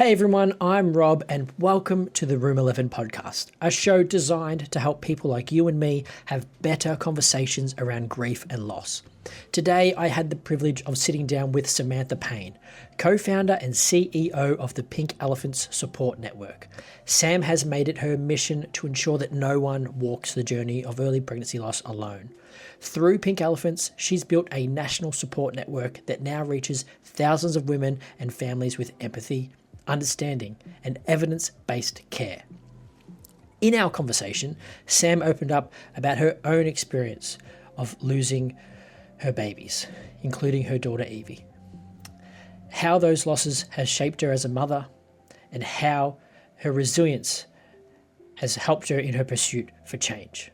Hey everyone, I'm Rob, and welcome to the Room 11 podcast, a show designed to help people like you and me have better conversations around grief and loss. Today, I had the privilege of sitting down with Samantha Payne, co founder and CEO of the Pink Elephants Support Network. Sam has made it her mission to ensure that no one walks the journey of early pregnancy loss alone. Through Pink Elephants, she's built a national support network that now reaches thousands of women and families with empathy, understanding, and evidence-based care. In our conversation, Sam opened up about her own experience of losing her babies, including her daughter Evie, how those losses has shaped her as a mother, and how her resilience has helped her in her pursuit for change.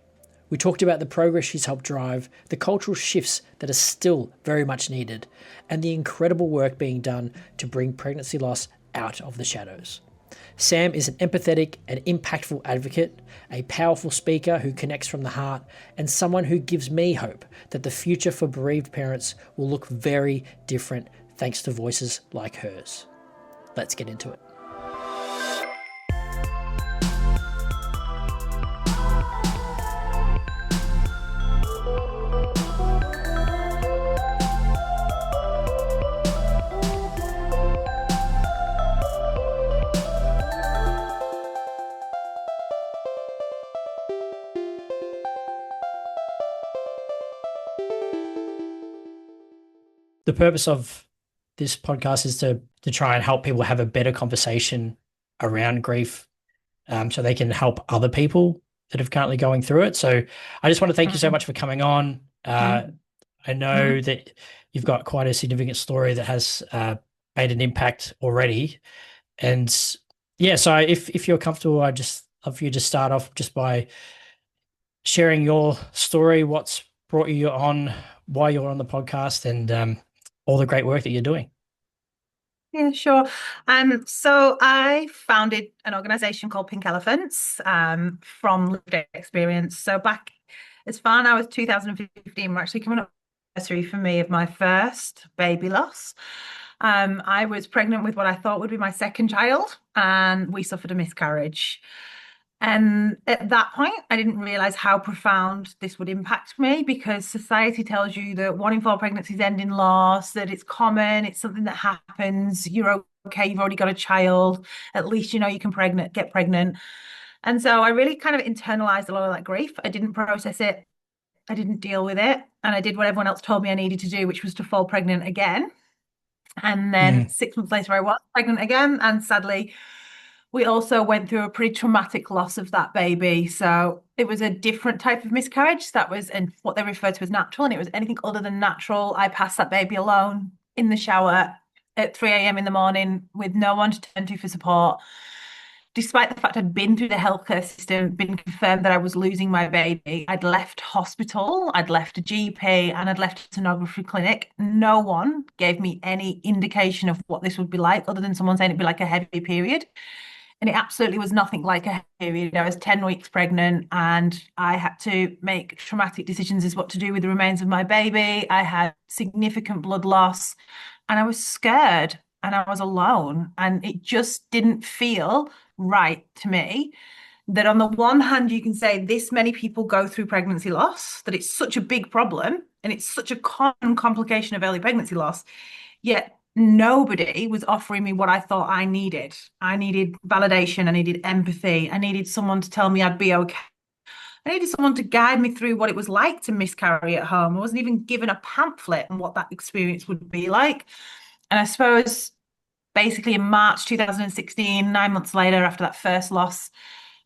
We talked about the progress she's helped drive, the cultural shifts that are still very much needed, and the incredible work being done to bring pregnancy loss out of the shadows. Sam is an empathetic and impactful advocate, a powerful speaker who connects from the heart, and someone who gives me hope that the future for bereaved parents will look very different thanks to voices like hers. Let's get into it. The purpose of this podcast is to try and help people have a better conversation around grief, so they can help other people that are currently going through it. So I just want to thank you so much for coming on. I know that you've got quite a significant story that has made an impact already. And yeah, so if you're comfortable, I'd just love for you to start off just by sharing your story, what's brought you on, why you're on the podcast, and all the great work that you're doing. Yeah, sure. So I founded an organization called Pink Elephants from lived experience. So back as far now as 2015, we're actually coming up anniversary for me of my first baby loss. I was pregnant with what I thought would be my second child, and we suffered a miscarriage. And at that point, I didn't realize how profound this would impact me, because society tells you that 1 in 4 pregnancies end in loss, that it's common, it's something that happens, you're okay, you've already got a child, at least you know you can get pregnant. And so I really kind of internalized a lot of that grief. I didn't process it, I didn't deal with it, and I did what everyone else told me I needed to do, which was to fall pregnant again. And then 6 months later, I was pregnant again, and sadly, we also went through a pretty traumatic loss of that baby. So it was a different type of miscarriage that was, and what they refer to as natural, and it was anything other than natural. I passed that baby alone in the shower at 3 a.m. in the morning with no one to turn to for support. Despite the fact I'd been through the healthcare system, been confirmed that I was losing my baby, I'd left hospital, I'd left a GP, and I'd left a sonography clinic. No one gave me any indication of what this would be like, other than someone saying it'd be like a heavy period. And it absolutely was nothing like a period. I was 10 weeks pregnant, and I had to make traumatic decisions as what to do with the remains of my baby. I had significant blood loss, and I was scared, and I was alone. And it just didn't feel right to me that on the one hand, you can say this many people go through pregnancy loss, that it's such a big problem, and it's such a common complication of early pregnancy loss. Yet nobody was offering me what I thought I needed. I needed validation. I needed empathy. I needed someone to tell me I'd be okay. I needed someone to guide me through what it was like to miscarry at home. I wasn't even given a pamphlet on what that experience would be like. And I suppose basically in March 2016, 9 months later, after that first loss,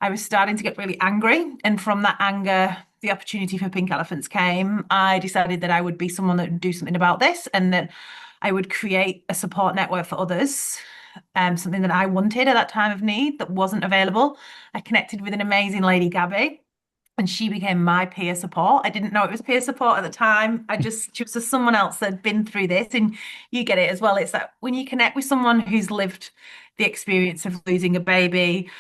I was starting to get really angry. And from that anger, the opportunity for Pink Elephants came. I decided that I would be someone that would do something about this, and that I would create a support network for others, something that I wanted at that time of need that wasn't available. I connected with an amazing lady, Gabby, and she became my peer support. I didn't know it was peer support at the time. She was just someone else that had been through this, and you get it as well. It's that when you connect with someone who's lived the experience of losing a baby,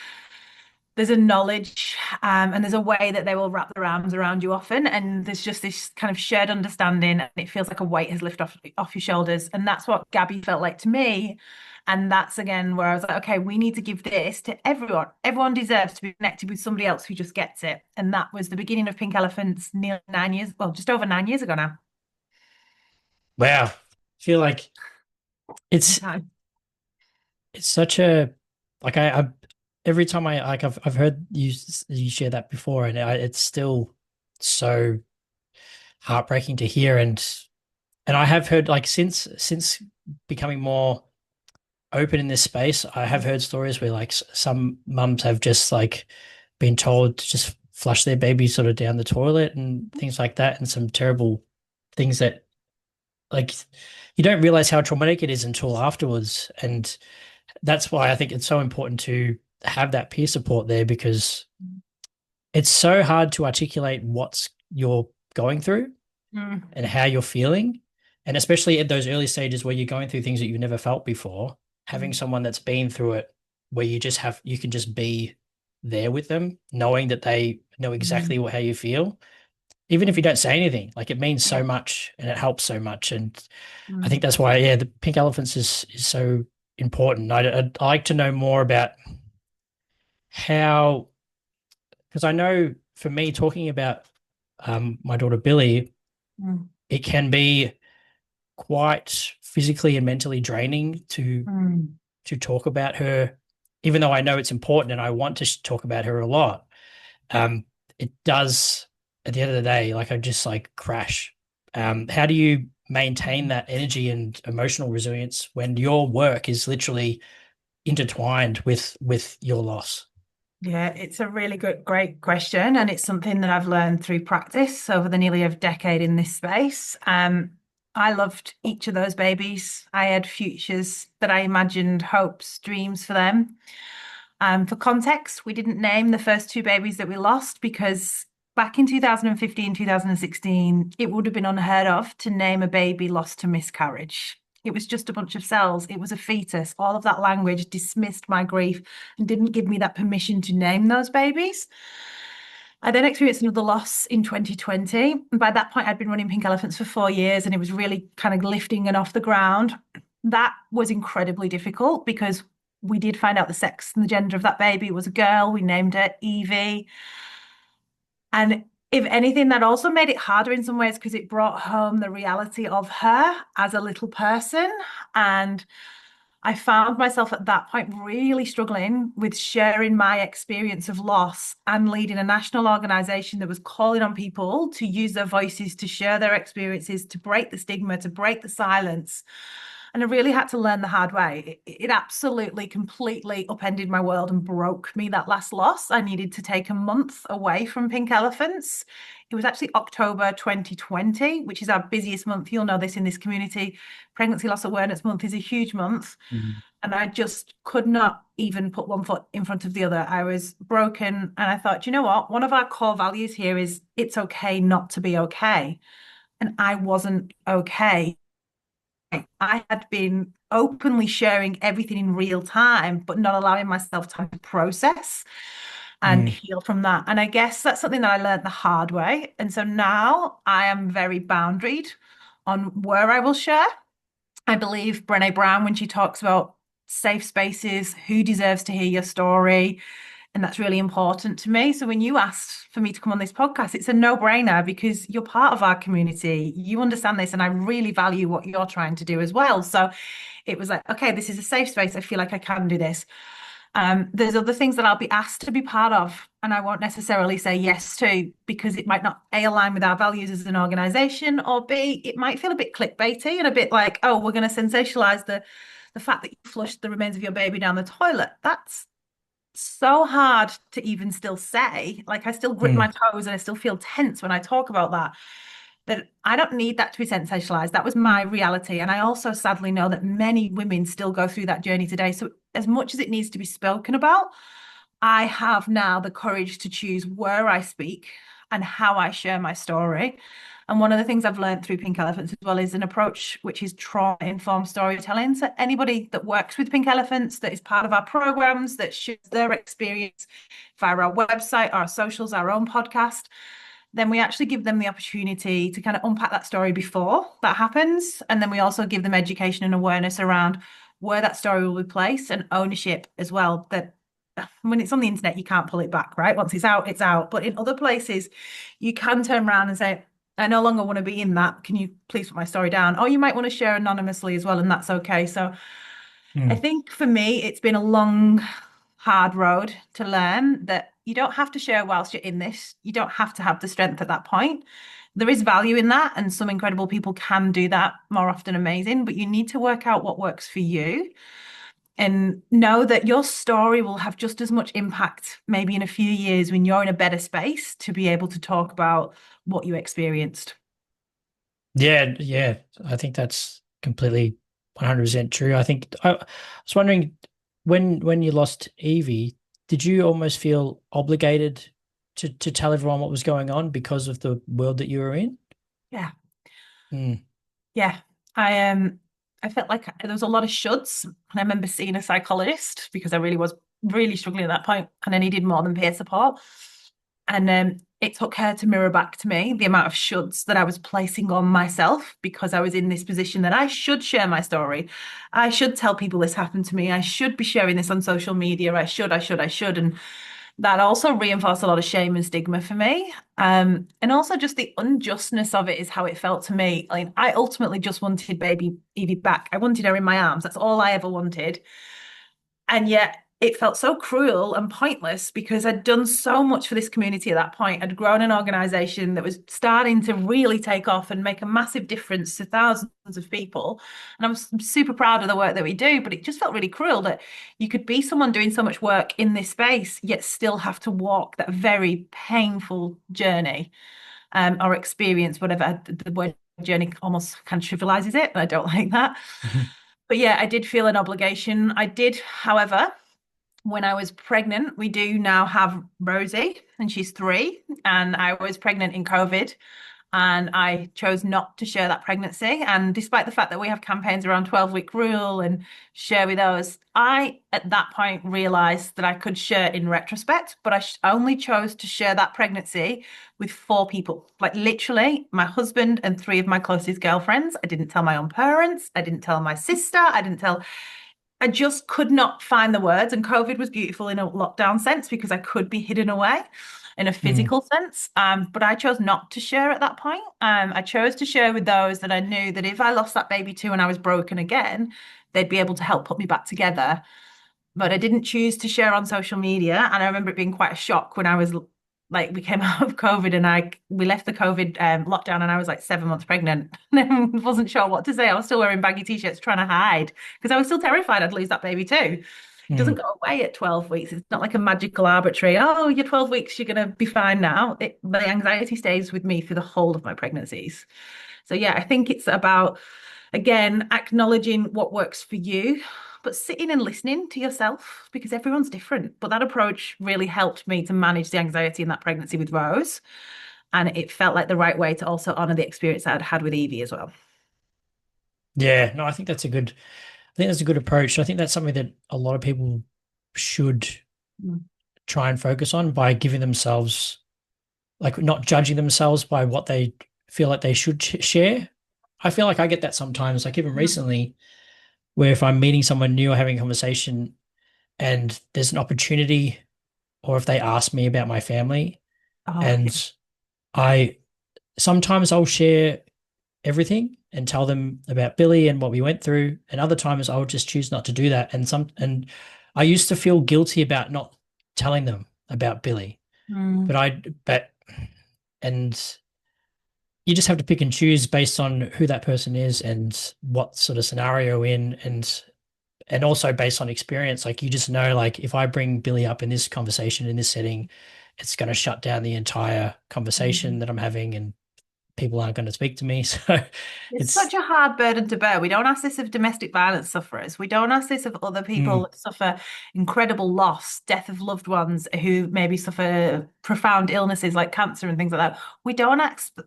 there's a knowledge, and there's a way that they will wrap their arms around you often, and there's just this kind of shared understanding, and it feels like a weight has lifted off your shoulders, and that's what Gabby felt like to me. And that's again where I was like, okay, we need to give this to everyone. Everyone deserves to be connected with somebody else who just gets it. And that was the beginning of Pink Elephants nearly 9 years, well, just over 9 years ago now. Wow. I feel like it's Time. it's such a like I every time I've heard you share that before, and it's still so heartbreaking to hear. And I have heard, like, since becoming more open in this space, I have heard stories where, like, some mums have just like been told to just flush their baby sort of down the toilet and things like that, and some terrible things that, like, you don't realize how traumatic it is until afterwards. And that's why I think it's so important to have that peer support there, because it's so hard to articulate what's you're going through Mm, and how you're feeling. And especially at those early stages where you're going through things that you've never felt before, having mm, someone that's been through it, where you can just be there with them, knowing that they know mm, exactly how you feel, even if you don't say anything. Like, it means yeah. so much and it helps so much. And I Mm, think that's why, yeah, the Pink Elephants is so important. I'd like to know more about how, because I know for me, talking about my daughter Billy, mm, it can be quite physically and mentally draining mm. to talk about her, even though I know it's important and I want to talk about her a lot. Um, it does, at the end of the day, like, I just like crash. How do you maintain that energy and emotional resilience when your work is literally intertwined with your loss? Yeah, it's a really great question. And it's something that I've learned through practice over the nearly a decade in this space. I loved each of those babies. I had futures that I imagined, hopes, dreams for them. For context, we didn't name the first two babies that we lost because back in 2015, 2016, it would have been unheard of to name a baby lost to miscarriage. It was just a bunch of cells. It was a fetus. All of that language dismissed my grief and didn't give me that permission to name those babies. I then experienced another loss in 2020. And by that point, I'd been running Pink Elephants for 4 years and it was really kind of lifting and off the ground. That was incredibly difficult because we did find out the sex and the gender of that baby. It was a girl. We named her Evie. And if anything, that also made it harder in some ways because it brought home the reality of her as a little person. And I found myself at that point really struggling with sharing my experience of loss and leading a national organisation that was calling on people to use their voices, to share their experiences, to break the stigma, to break the silence. And I really had to learn the hard way. It absolutely, completely upended my world and broke me that last loss. I needed to take a month away from Pink Elephants. It was actually October 2020, which is our busiest month. You'll know this in this community. Pregnancy Loss Awareness Month is a huge month. Mm. And I just could not even put one foot in front of the other. I was broken. And I thought, you know what? One of our core values here is it's okay not to be okay. And I wasn't okay. I had been openly sharing everything in real time, but not allowing myself time to process and Mm. heal from that. And I guess that's something that I learned the hard way. And so now I am very boundaried on where I will share. I believe Brené Brown when she talks about safe spaces, who deserves to hear your story. And that's really important to me. So when you asked for me to come on this podcast, it's a no-brainer because you're part of our community. You understand this, and I really value what you're trying to do as well. So it was like, okay, this is a safe space. I feel like I can do this. There's other things that I'll be asked to be part of, and I won't necessarily say yes to because it might not A, align with our values as an organization, or B, it might feel a bit clickbaity and a bit like, oh, we're going to sensationalize the fact that you flushed the remains of your baby down the toilet. That's so hard to even still say. Like, I still grip my Mm. toes and I still feel tense when I talk about that. That I don't need that to be sensationalized. That was my reality. And I also sadly know that many women still go through that journey today. So, as much as it needs to be spoken about, I have now the courage to choose where I speak and how I share my story. And one of the things I've learned through Pink Elephants as well is an approach which is trauma-informed storytelling. So anybody that works with Pink Elephants, that is part of our programs, that shares their experience via our website, our socials, our own podcast, then we actually give them the opportunity to kind of unpack that story before that happens. And then we also give them education and awareness around where that story will be placed and ownership as well. That when it's on the internet, you can't pull it back, right? Once it's out, it's out. But in other places, you can turn around and say, I no longer want to be in that. Can you please put my story down? Or you might want to share anonymously as well, and that's okay. So I Mm. think for me, it's been a long, hard road to learn that you don't have to share whilst you're in this. You don't have to have the strength at that point. There is value in that, and some incredible people can do that more often, amazing, but you need to work out what works for you and know that your story will have just as much impact maybe in a few years when you're in a better space to be able to talk about what you experienced. Yeah, yeah. I think that's completely 100% true. I was wondering when you lost Evie, did you almost feel obligated to tell everyone what was going on because of the world that you were in? Yeah. Mm. Yeah. I felt like there was a lot of shoulds. And I remember seeing a psychologist because I really was really struggling at that point and I needed more than peer support. And it took her to mirror back to me the amount of shoulds that I was placing on myself because I was in this position that I should share my story. I should tell people this happened to me. I should be sharing this on social media. I should. And that also reinforced a lot of shame and stigma for me. And also just the unjustness of it is how it felt to me. I mean, I ultimately just wanted baby Evie back. I wanted her in my arms. That's all I ever wanted. And yet it felt so cruel and pointless because I'd done so much for this community at that point. I'd grown an organization that was starting to really take off and make a massive difference to thousands of people. And I'm super proud of the work that we do, but it just felt really cruel that you could be someone doing so much work in this space, yet still have to walk that very painful journey or experience, whatever the word journey almost kind of trivializes it, and I don't like that. But yeah, I did feel an obligation. I did, however, when I was pregnant, we do now have Rosie, and she's 3. And I was pregnant in COVID, and I chose not to share that pregnancy. And despite the fact that we have campaigns around 12-week rule and share with those, I at that point realized that I could share in retrospect, but I only chose to share that pregnancy with 4 people, like literally my husband and 3 of my closest girlfriends. I didn't tell my own parents. I didn't tell my sister. I just could not find the words. And COVID was beautiful in a lockdown sense because I could be hidden away in a Mm. physical sense. But I chose not to share at that point. I chose to share with those that I knew that if I lost that baby too and I was broken again, they'd be able to help put me back together. But I didn't choose to share on social media. And I remember it being quite a shock when I was like, we came out of COVID and we left the COVID lockdown and I was like 7 months pregnant and I wasn't sure what to say. I was still wearing baggy t-shirts trying to hide because I was still terrified I'd lose that baby too. It doesn't Mm. go away at 12 weeks. It's not like a magical arbitrary, oh, you're 12 weeks, you're going to be fine now. The anxiety stays with me through the whole of my pregnancies. So yeah, I think it's about, again, acknowledging what works for you, but sitting and listening to yourself because everyone's different. But that approach really helped me to manage the anxiety in that pregnancy with Rose. And it felt like the right way to also honor the experience that I'd had with Evie as well. Yeah, no, I think that's a good approach. I think that's something that a lot of people should Mm. try and focus on by giving themselves, like, not judging themselves by what they feel like they should share. I feel like I get that sometimes, like even Mm. recently, where if I'm meeting someone new or having a conversation and there's an opportunity, or if they ask me about my family, Oh, yeah. and I sometimes I'll share everything and tell them about Billy and what we went through, and other times I'll just choose not to do that. And I used to feel guilty about not telling them about Billy, Mm. but I but and you just have to pick and choose based on who that person is and what sort of scenario in, and also based on experience. Like, you just know, like, if I bring Billy up in this conversation in this setting, it's going to shut down the entire conversation Mm. that I'm having, and people aren't going to speak to me. So It's it's such a hard burden to bear. We don't ask this of domestic violence sufferers. We don't ask this of other people mm, that suffer incredible loss, death of loved ones who maybe suffer profound illnesses like cancer and things like that. We don't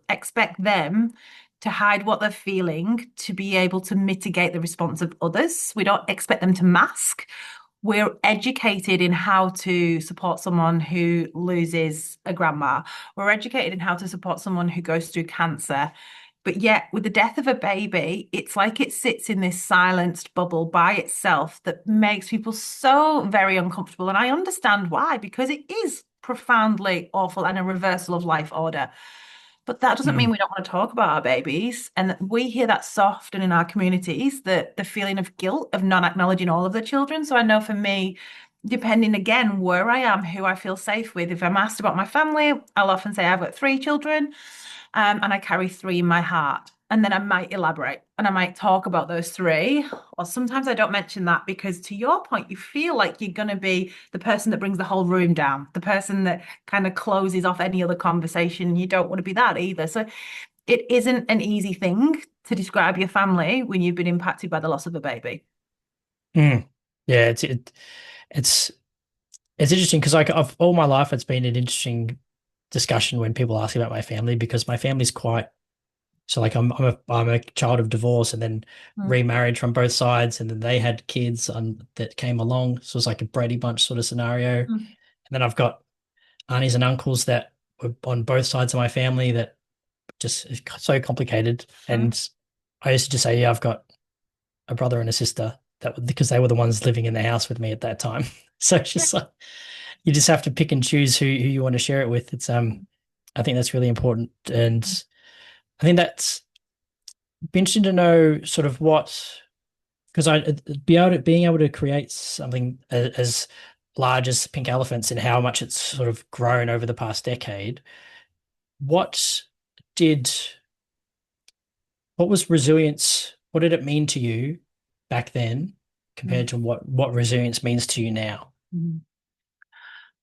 expect them to hide what they're feeling to be able to mitigate the response of others. We don't expect them to mask. We're educated in how to support someone who loses a grandma. We're educated in how to support someone who goes through cancer. But yet, with the death of a baby, it's like it sits in this silenced bubble by itself that makes people so very uncomfortable. And I understand why, because it is profoundly awful and a reversal of life order. But that doesn't mean mm, we don't want to talk about our babies. And we hear that so often in our communities, that the feeling of guilt of not acknowledging all of the children. So I know for me, depending again where I am, who I feel safe with, if I'm asked about my family, I'll often say I've got three children, and I carry three in my heart. And then I might elaborate and I might talk about those three. Or sometimes I don't mention that because, to your point, you feel like you're going to be the person that brings the whole room down, the person that kind of closes off any other conversation. You don't want to be that either. So it isn't an easy thing to describe your family when you've been impacted by the loss of a baby. mm. Yeah, it's it's interesting because like I've all my life it's been an interesting discussion when people ask about my family because my family's quite so like I'm a child of divorce and then Mm, remarried from both sides and then they had kids that came along. So it was like a Brady Bunch sort of scenario. And mm, then I've got aunties and uncles that were on both sides of my family that just is so complicated. mm. And I used to just say, yeah, I've got a brother and a sister because they were the ones living in the house with me at that time. So it's Yeah. just like you just have to pick and choose who you want to share it with. It's I think that's really important. And I think that's be interesting to know sort of what because being able to create something as large as Pink Elephants and how much it's sort of grown over the past decade. What did what was resilience? What did it mean to you back then Mm, compared to what resilience means to you now? mm.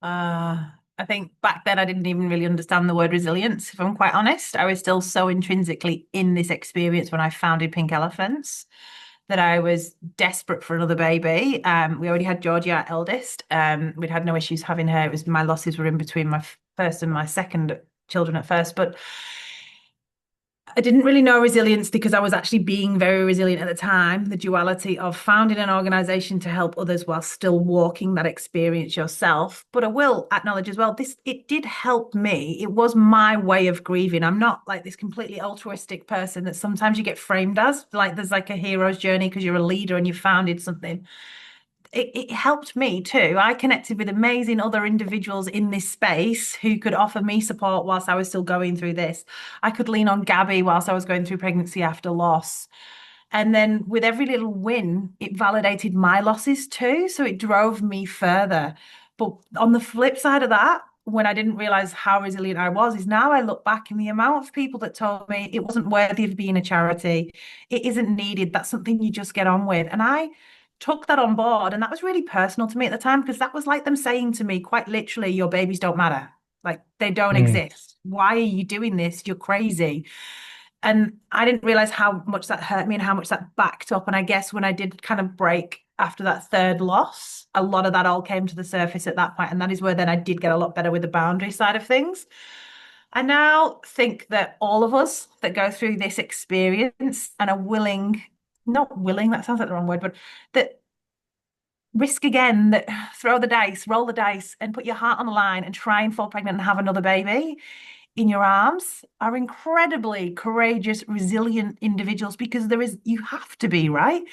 I think back then I didn't even really understand the word resilience, if I'm quite honest. I was still so intrinsically in this experience when I founded Pink Elephants that I was desperate for another baby. We already had Georgie, our eldest. We'd had no issues having her. It was my losses were in between my first and my second children at first, but I didn't really know resilience because I was actually being very resilient at the time. The duality of founding an organization to help others while still walking that experience yourself. But I will acknowledge as well, this it did help me. It was my way of grieving. I'm not like this completely altruistic person that sometimes you get framed as. Like there's like a hero's journey because you're a leader and you founded something. It helped me too. I connected with amazing other individuals in this space who could offer me support whilst I was still going through this. I could lean on Gabby whilst I was going through pregnancy after loss. And then with every little win, it validated my losses too. So it drove me further. But on the flip side of that, when I didn't realize how resilient I was, is now I look back and the amount of people that told me it wasn't worthy of being a charity, it isn't needed, that's something you just get on with. And I took that on board. And that was really personal to me at the time because that was like them saying to me, quite literally, your babies don't matter. Like they don't Mm, exist. Why are you doing this? You're crazy. And I didn't realize how much that hurt me and how much that backed up. And I guess when I did kind of break after that third loss, a lot of that all came to the surface at that point. And that is where then I did get a lot better with the boundary side of things. I now think that all of us that go through this experience and are willing, not willing, that sounds like the wrong word, but that risk again, that throw the dice, roll the dice, and put your heart on the line and try and fall pregnant and have another baby in your arms are incredibly courageous, resilient individuals because you have to be, right?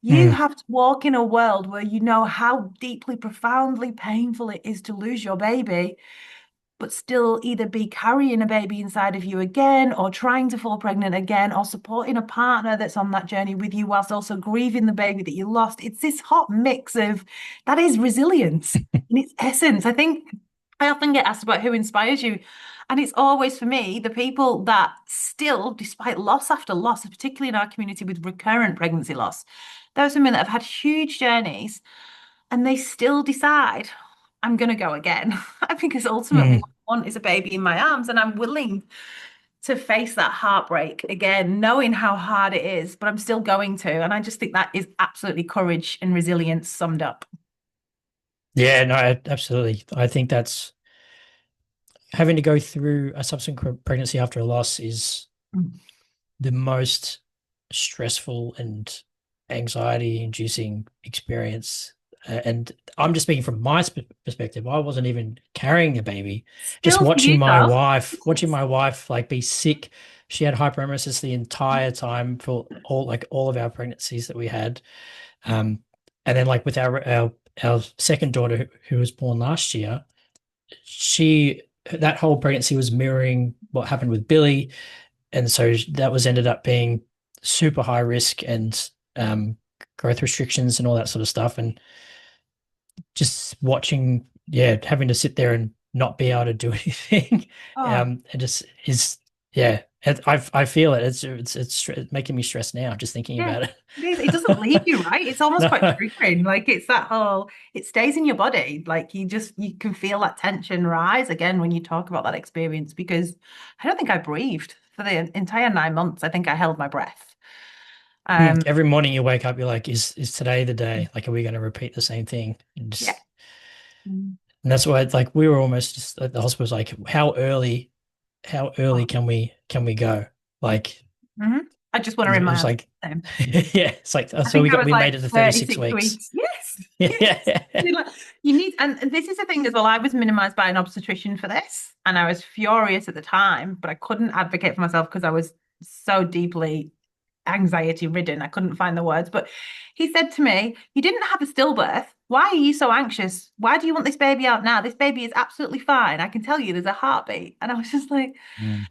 You mm, have to walk in a world where you know how deeply, profoundly painful it is to lose your baby, but still either be carrying a baby inside of you again, or trying to fall pregnant again, or supporting a partner that's on that journey with you whilst also grieving the baby that you lost. It's this hot mix of that is resilience in its essence. I think I often get asked about who inspires you. And it's always for me, the people that still, despite loss after loss, particularly in our community with recurrent pregnancy loss, those women that have had huge journeys and they still decide, I'm going to go again. Because ultimately, mm, what I want is a baby in my arms, and I'm willing to face that heartbreak again, knowing how hard it is, but I'm still going to. And I just think that is absolutely courage and resilience summed up. Yeah, no, absolutely. I think that's having to go through a subsequent pregnancy after a loss is Mm. the most stressful and anxiety inducing experience. And I'm just speaking from my perspective. I wasn't even carrying a baby, just Still for you, though. watching my wife like be sick. She had hyperemesis the entire time for all of our pregnancies that we had. Um, and then like with our second daughter who was born last year, she that whole pregnancy was mirroring what happened with Billy, and so that was ended up being super high risk and growth restrictions and all that sort of stuff. And just watching, yeah, having to sit there and not be able to do anything, Oh, and just is, yeah, I feel it. It's making me stressed now just thinking yeah. about it. It is. It doesn't leave you, right? It's almost quite No. triggering. Like it's that whole, it stays in your body. Like you can feel that tension rise again when you talk about that experience because I don't think I breathed for the entire 9 months. I think I held my breath. Um, Every morning you wake up, you're like, is today the day? Like, are we going to repeat the same thing? And yeah. just, and that's why, like, we were almost just at the hospital was like, how early Oh, can we go? Like, mhm. I just want to it was remind like, them. yeah, it's like, I so think I was we like made it to 36 36 weeks. weeks. Yes, yes. Yeah. Like, you need, and this is the thing as well. I was minimized by an obstetrician for this, and I was furious at the time, but I couldn't advocate for myself because I was so deeply anxiety ridden. I couldn't find the words. But he said to me, "You didn't have a stillbirth. Why are you so anxious? Why do you want this baby out now? This baby is absolutely fine. I can tell you there's a heartbeat." And I was just like, Mm.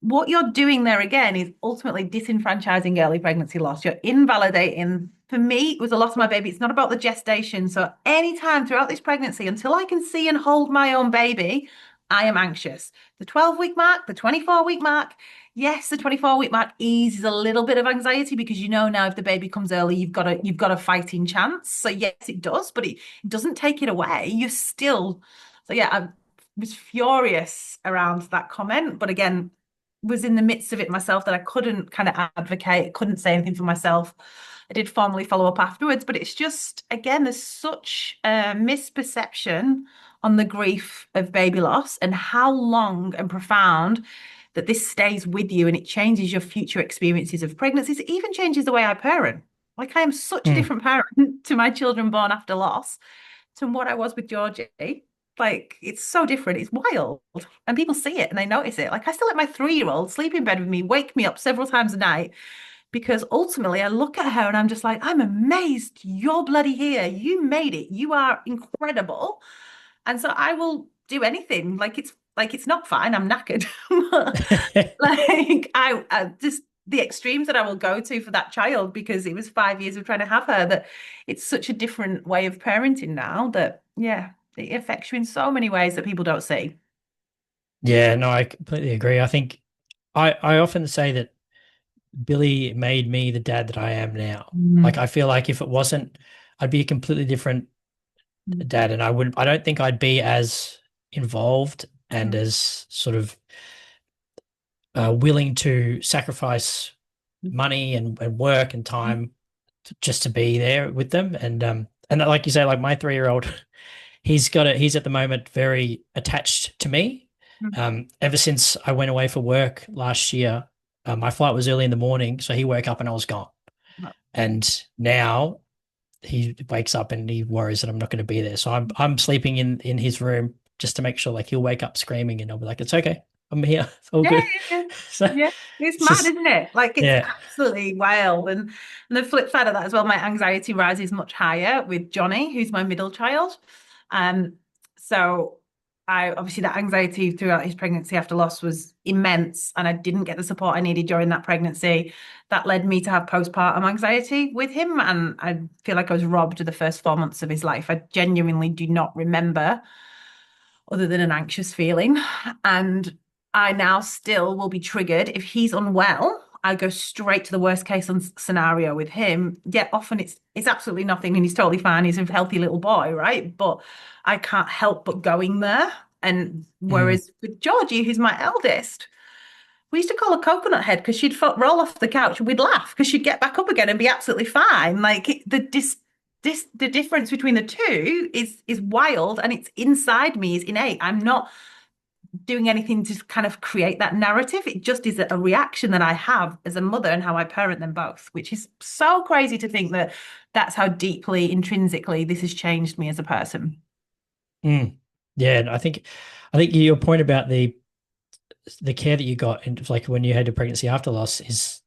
what you're doing there again is ultimately disenfranchising early pregnancy loss. You're invalidating. For me, it was a loss of my baby. It's not about the gestation. So anytime throughout this pregnancy, until I can see and hold my own baby, I am anxious. The 12-week mark, the 24-week mark. Yes, the 24-week mark eases a little bit of anxiety because you know now if the baby comes early, you've got a fighting chance. So yes, it does, but it doesn't take it away. You're still so yeah, I was furious around that comment. But again, was in the midst of it myself that I couldn't kind of advocate, couldn't say anything for myself. I did formally follow up afterwards, but it's just, again, there's such a misperception on the grief of baby loss and how long and profound that this stays with you and it changes your future experiences of pregnancies. It even changes the way I parent. Like I am such a Mm. different parent to my children born after loss to what I was with Georgie. Like it's so different. It's wild. And people see it and they notice it. Like I still let my 3-year-old sleep in bed with me, wake me up several times a night, because ultimately I look at her and I'm just like, I'm amazed you're bloody here. You made it. You are incredible. And so I will do anything. Like it's not fine. I'm knackered. Like I just the extremes that I will go to for that child because it was 5 years of trying to have her that it's such a different way of parenting now that yeah, it affects you in so many ways that people don't see. Yeah, no, I completely agree. I think I often say that Billy made me the dad that I am now. Like Mm. I feel like if it wasn't, I'd be a completely different Mm. dad, and I don't think I'd be as involved and Mm. as sort of willing to sacrifice money and work and time just to be there with them. And like you say, like my 3-year-old, he's at the moment very attached to me. Mm. Ever since I went away for work last year, my flight was early in the morning, so he woke up and I was gone. And now he wakes up and he worries that I'm not going to be there. So I'm sleeping in his room just to make sure like he'll wake up screaming and I'll be like, it's okay. I'm here. It's all Yeah, good. yeah, yeah. So Yeah. It's it's mad, just, isn't it? Like it's yeah. absolutely wild. And the flip side of that as well, my anxiety rises much higher with Johnny, who's my middle child. Um, so I obviously that anxiety throughout his pregnancy after loss was immense, and I didn't get the support I needed during that pregnancy. That led me to have postpartum anxiety with him, and I feel like I was robbed of the first 4 months of his life. I genuinely do not remember other than an anxious feeling. And I now still will be triggered if he's unwell. I go straight to the worst case scenario with him. Yet often it's absolutely nothing and he's totally fine. He's a healthy little boy, right? But I can't help but going there. And Mm. whereas with Georgie, who's my eldest, we used to call her coconut head because she'd roll off the couch and we'd laugh because she'd get back up again and be absolutely fine. Like the difference between the two is wild, and it's inside me, is innate. I'm not doing anything to kind of create that narrative. It just is a reaction that I have as a mother and how I parent them both, which is so crazy to think that that's how deeply intrinsically this has changed me as a person. Mm. Yeah, and I think your point about the care that you got, and like when you had a pregnancy after loss, is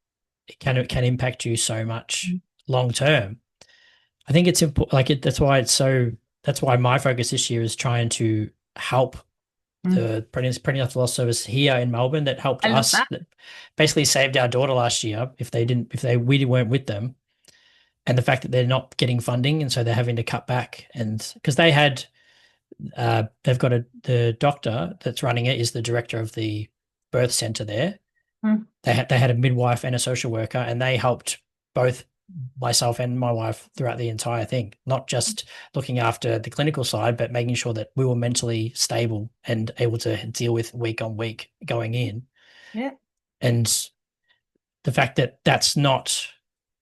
it can impact you so much long term. I think it's important. That's why my focus this year is trying to help Mm. the pregnancy after loss service here in Melbourne that helped I love us, that. that basically saved our daughter last year. We weren't with them, and the fact that they're not getting funding, and so they're having to cut back, and because they've got the doctor that's running it is the director of the birth center there. Mm. They had a midwife and a social worker, and they helped both myself and my wife throughout the entire thing, not just looking after the clinical side, but making sure that we were mentally stable and able to deal with week on week going in. Yeah. And the fact that that's not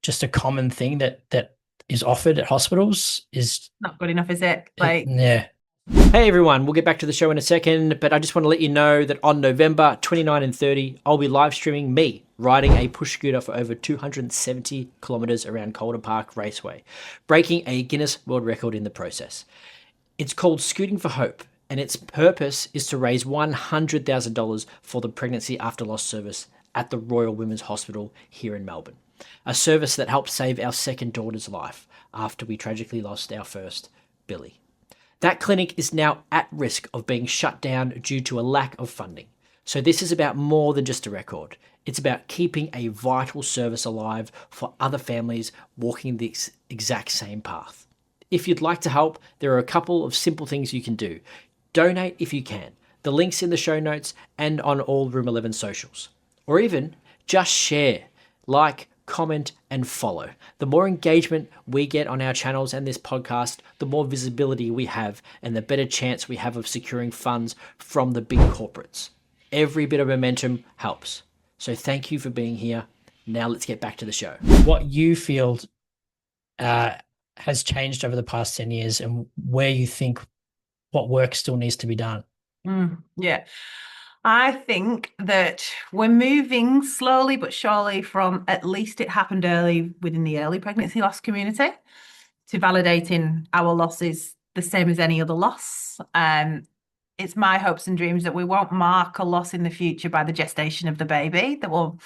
just a common thing that is offered at hospitals is Not good enough, is it? Like, yeah. Hey everyone, we'll get back to the show in a second, but I just want to let you know that on November 29 and 30, I'll be live streaming me riding a push scooter for over 270 kilometers around Calder Park Raceway, breaking a Guinness World Record in the process. It's called Scooting for Hope, and its purpose is to raise $100,000 for the Pregnancy After Loss service at the Royal Women's Hospital here in Melbourne, a service that helped save our second daughter's life after we tragically lost our first, Billy. That clinic is now at risk of being shut down due to a lack of funding. So this is about more than just a record. It's about keeping a vital service alive for other families walking the exact same path. If you'd like to help, there are a couple of simple things you can do. Donate if you can. The link's in the show notes and on all Room 11 socials. Or even just share, like, comment, and follow. The more engagement we get on our channels and this podcast, the more visibility we have and the better chance we have of securing funds from the big corporates. Every bit of momentum helps. So thank you for being here. Now let's get back to the show. What you feel has changed over the past 10 years and where you think what work still needs to be done. Yeah. I think that we're moving slowly but surely from at least it happened early within the early pregnancy loss community to validating our losses the same as any other loss. It's my hopes and dreams that we won't mark a loss in the future by the gestation of the baby, that will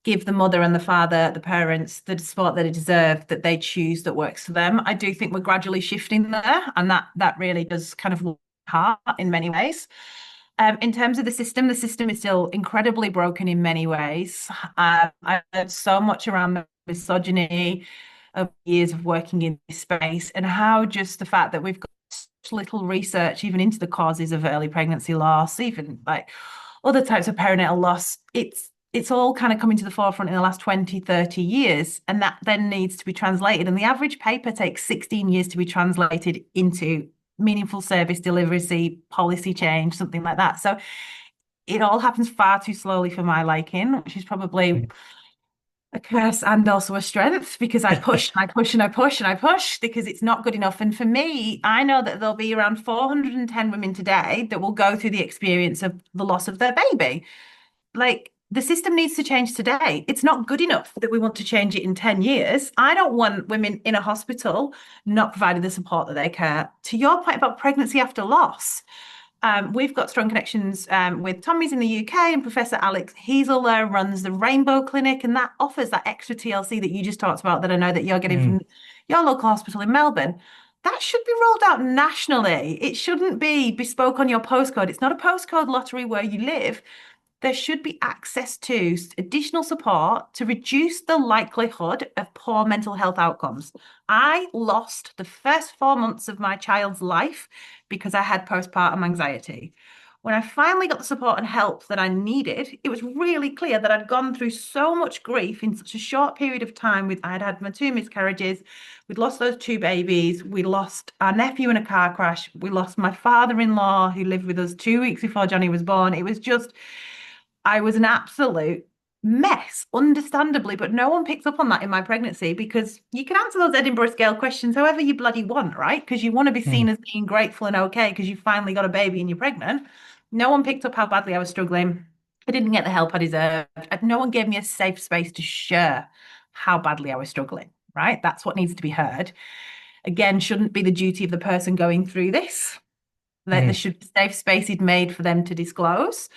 give the mother and the father, the parents, the support that they deserve, that they choose that works for them. I do think we're gradually shifting there, and that really does kind of look hard in many ways. In terms of the system is still incredibly broken in many ways. I've learned so much around the misogyny of years of working in this space, and how just the fact that we've got such little research even into the causes of early pregnancy loss, even like other types of perinatal loss, it's all kind of coming to the forefront in the last 20, 30 years, and that then needs to be translated. And the average paper takes 16 years to be translated into meaningful service delivery, policy change, something like that. So it all happens far too slowly for my liking, which is probably a curse and also a strength, because I push and I push and I push and I push because it's not good enough. And for me, I know that there'll be around 410 women today that will go through the experience of the loss of their baby. Like, the system needs to change today. It's not good enough that we want to change it in 10 years. I don't want women in a hospital not provided the support that they care. To your point about pregnancy after loss, we've got strong connections with Tommy's in the UK, and Professor Alex Hazel there runs the Rainbow Clinic, and that offers that extra TLC that you just talked about that I know that you're getting from your local hospital in Melbourne. That should be rolled out nationally. It shouldn't be bespoke on your postcode. It's not a postcode lottery where you live. There should be access to additional support to reduce the likelihood of poor mental health outcomes. I lost the first 4 months of my child's life because I had postpartum anxiety. When I finally got the support and help that I needed, it was really clear that I'd gone through so much grief in such a short period of time. I'd had my 2 miscarriages, we'd lost those 2 babies, we lost our nephew in a car crash, we lost my father-in-law who lived with us 2 weeks before Johnny was born. It was just, I was an absolute mess, understandably, but no one picked up on that in my pregnancy because you can answer those Edinburgh scale questions however you bloody want, right? Because you want to be Mm. seen as being grateful and okay because you finally got a baby and you're pregnant. No one picked up how badly I was struggling. I didn't get the help I deserved. No one gave me a safe space to share how badly I was struggling, right? That's what needs to be heard. Again, shouldn't be the duty of the person going through this. That there Mm. should be safe spaces made for them to disclose.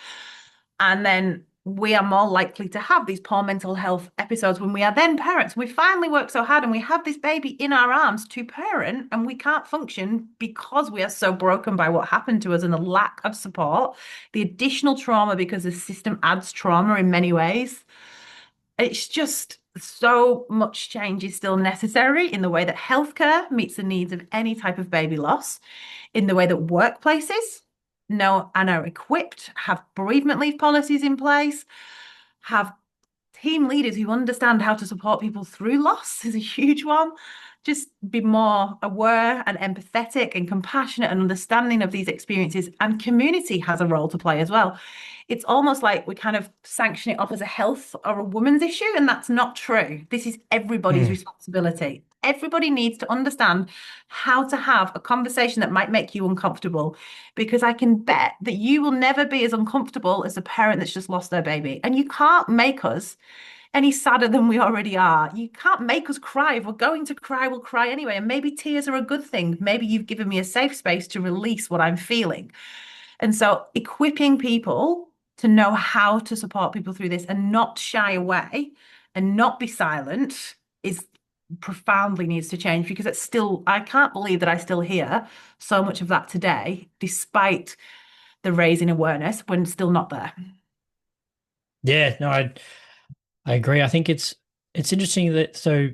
And then we are more likely to have these poor mental health episodes when we are then parents. We finally work so hard and we have this baby in our arms to parent, and we can't function because we are so broken by what happened to us and the lack of support, the additional trauma, because the system adds trauma in many ways. It's just so much change is still necessary in the way that healthcare meets the needs of any type of baby loss, in the way that workplaces know and are equipped, have bereavement leave policies in place, have team leaders who understand how to support people through loss is a huge one. Just be more aware and empathetic and compassionate and understanding of these experiences. And community has a role to play as well. It's almost like we kind of sanction it off as a health or a woman's issue, and that's not true. This is everybody's Mm. responsibility. Everybody needs to understand how to have a conversation that might make you uncomfortable, because I can bet that you will never be as uncomfortable as a parent that's just lost their baby. And you can't make us any sadder than we already are. You can't make us cry. If we're going to cry, we'll cry anyway. And maybe tears are a good thing. Maybe you've given me a safe space to release what I'm feeling. And so equipping people to know how to support people through this and not shy away and not be silent is profoundly needs to change, because it's still, I can't believe that I still hear so much of that today, despite the raising awareness when still not there. Yeah, no, I agree. I think it's interesting that so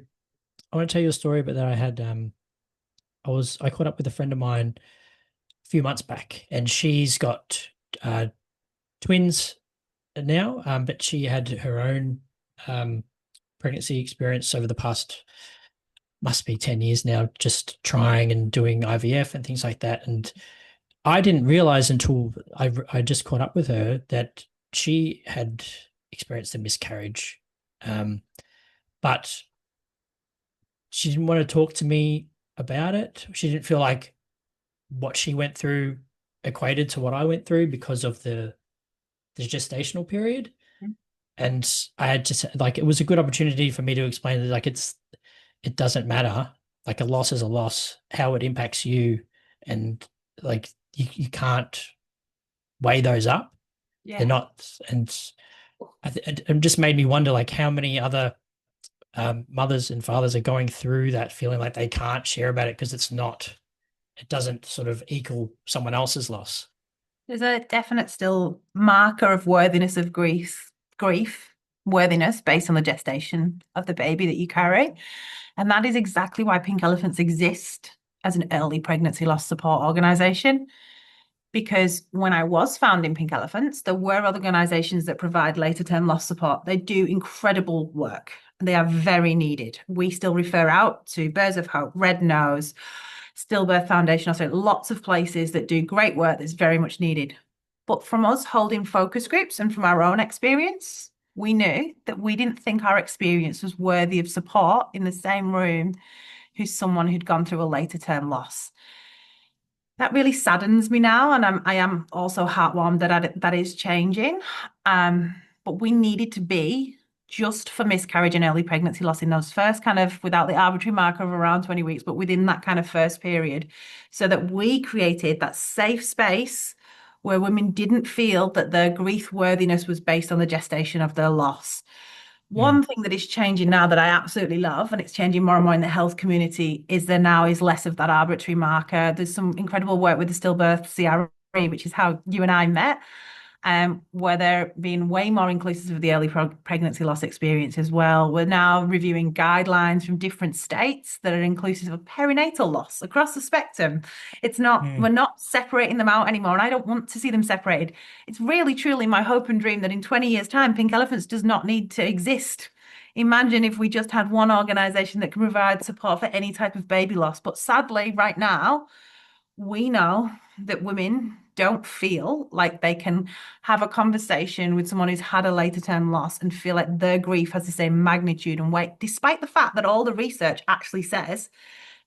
I want to tell you a story, but that I had I caught up with a friend of mine a few months back, and she's got uh twins now, but she had her own um pregnancy experience over the past must be 10 years now, just trying and doing IVF and things like that. And I didn't realize until I just caught up with her that she had experienced a miscarriage. Um, but she didn't want to talk to me about it. She didn't feel like what she went through equated to what I went through because of the gestational period. And I had to like it was a good opportunity for me to explain that like it doesn't matter. Like a loss is a loss, how it impacts you, and like you can't weigh those up. They're Yeah. not, and it just made me wonder like how many other mothers and fathers are going through that feeling like they can't share about it because it doesn't sort of equal someone else's loss. There's a definite still marker of worthiness of grief, worthiness based on the gestation of the baby that you carry. And that is exactly why Pink Elephants exist as an early pregnancy loss support organisation. Because when I was founding Pink Elephants, there were other organisations that provide later term loss support. They do incredible work and they are very needed. We still refer out to Birds of Hope, Red Nose, Stillbirth Foundation, also lots of places that do great work that's very much needed. But from us holding focus groups and from our own experience, we knew that we didn't think our experience was worthy of support in the same room who's someone who'd gone through a later term loss. That really saddens me now, and I am also heartwarmed that is changing. But we needed to be just for miscarriage and early pregnancy loss in those first kind of without the arbitrary marker of around 20 weeks, but within that kind of first period, so that we created that safe space where women didn't feel that their grief worthiness was based on the gestation of their loss. Mm. One thing that is changing now that I absolutely love, and it's changing more and more in the health community, is there now is less of that arbitrary marker. There's some incredible work with the stillbirth CRE, which is how you and I met, where they're being way more inclusive of the early pregnancy loss experience as well. We're now reviewing guidelines from different states that are inclusive of perinatal loss across the spectrum. It's not, Mm. we're not separating them out anymore, and I don't want to see them separated. It's really, truly my hope and dream that in 20 years' time, Pink Elephants does not need to exist. Imagine if we just had one organisation that can provide support for any type of baby loss. But sadly, right now, we know that women don't feel like they can have a conversation with someone who's had a later term loss and feel like their grief has the same magnitude and weight, despite the fact that all the research actually says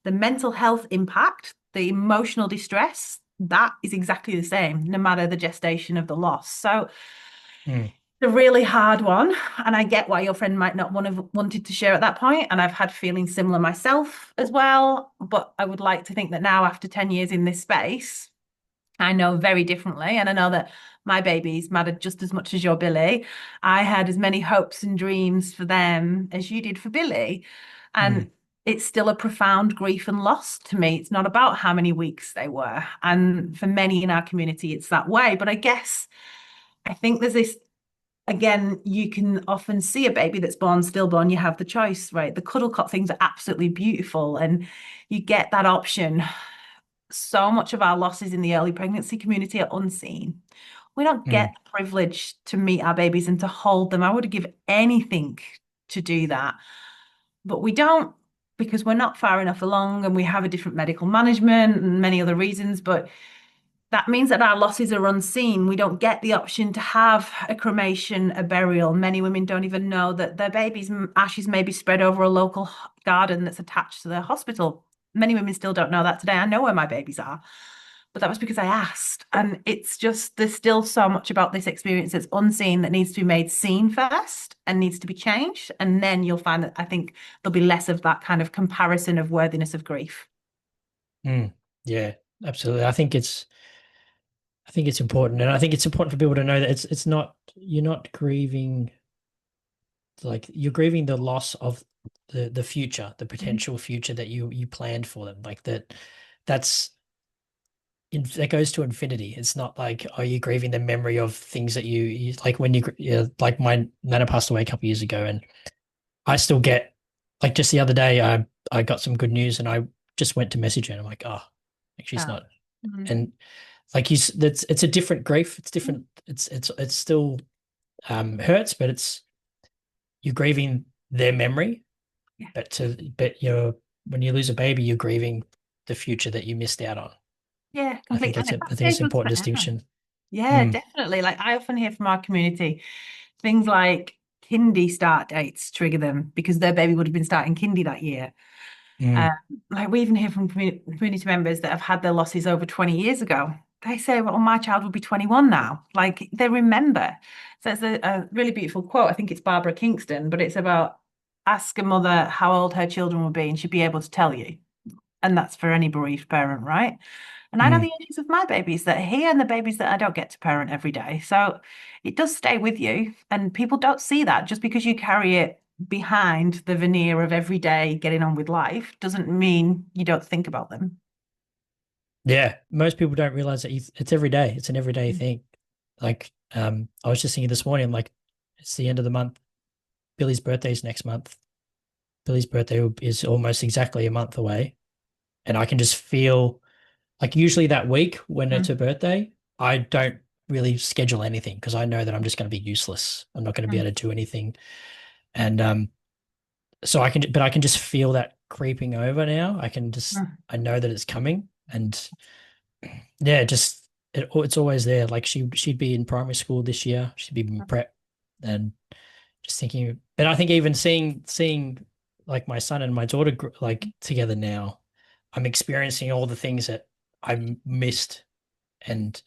the mental health impact, the emotional distress, that is exactly the same, no matter the gestation of the loss. So Mm, it's a really hard one. And I get why your friend might not want to wanted to share at that point. And I've had feelings similar myself as well. But I would like to think that now, after 10 years in this space, I know very differently. And I know that my babies mattered just as much as your Billy. I had as many hopes and dreams for them as you did for Billy. mm, And it's still a profound grief and loss to me. It's not about how many weeks they were. And for many in our community, it's that way. But I guess I think there's this, again, you can often see a baby that's born stillborn. You have the choice, right? The cuddle cot things are absolutely beautiful. And you get that option. So much of our losses in the early pregnancy community are unseen. We don't get mm. the privilege to meet our babies and to hold them. I would give anything to do that. But we don't, because we're not far enough along and we have a different medical management and many other reasons. But that means that our losses are unseen. We don't get the option to have a cremation, a burial. Many women don't even know that their baby's ashes may be spread over a local garden that's attached to their hospital. Many women still don't know that today. I know where my babies are, but that was because I asked. And it's just, there's still so much about this experience that's unseen that needs to be made seen first and needs to be changed. And then you'll find that I think there'll be less of that kind of comparison of worthiness of grief. Mm, yeah, absolutely. I think it's important, and I think it's important for people to know that it's not you're not grieving like you're grieving the loss of the future, the Mhm. potential future that you planned for them. Like that's that goes to infinity. It's not like are you grieving the memory of things that you like when like my nana passed away a couple years ago, and I still get like just the other day I got some good news and I just went to message her and I'm like, oh, like she's Yeah. not. Mhm. And like that's it's a different grief. It's different. It's still hurts, but it's you're grieving their memory. Yeah. But you're when you lose a baby, you're grieving the future that you missed out on. Yeah, I think completely. And I that think it's stays an with us important forever. distinction. Yeah, Mm, definitely. Like I often hear from our community, things like kindy start dates trigger them because their baby would have been starting kindy that year. Um, mm, like we even hear from community members that have had their losses over 20 years ago. They say, well, my child will be 21 now. Like they remember. So it's a really beautiful quote. I think it's Barbara Kingston, but it's about ask a mother how old her children will be and she'll be able to tell you. And that's for any bereaved parent, right? And I know mm. the ages of my babies that are here and the babies that I don't get to parent every day. So it does stay with you. And people don't see that just because you carry it behind the veneer of every day getting on with life doesn't mean you don't think about them. Yeah, most people don't realize that it's every day. It's an everyday thing. Like, I was just thinking this morning, like, it's the end of the month. Billy's birthday is next month. Billy's birthday is almost exactly a month away, and I can just feel like usually that week when it's Mm, her birthday, I don't really schedule anything because I know that I'm just going to be useless. I'm not going to be mm, able to do anything, and so but I can just feel that creeping over now. mm, I know that it's coming, and yeah, it's always there. Like she'd be in primary school this year. She'd be in mm, prep, and just thinking. But I think even seeing like my son and my daughter like together now, I'm experiencing all the things that I missed, and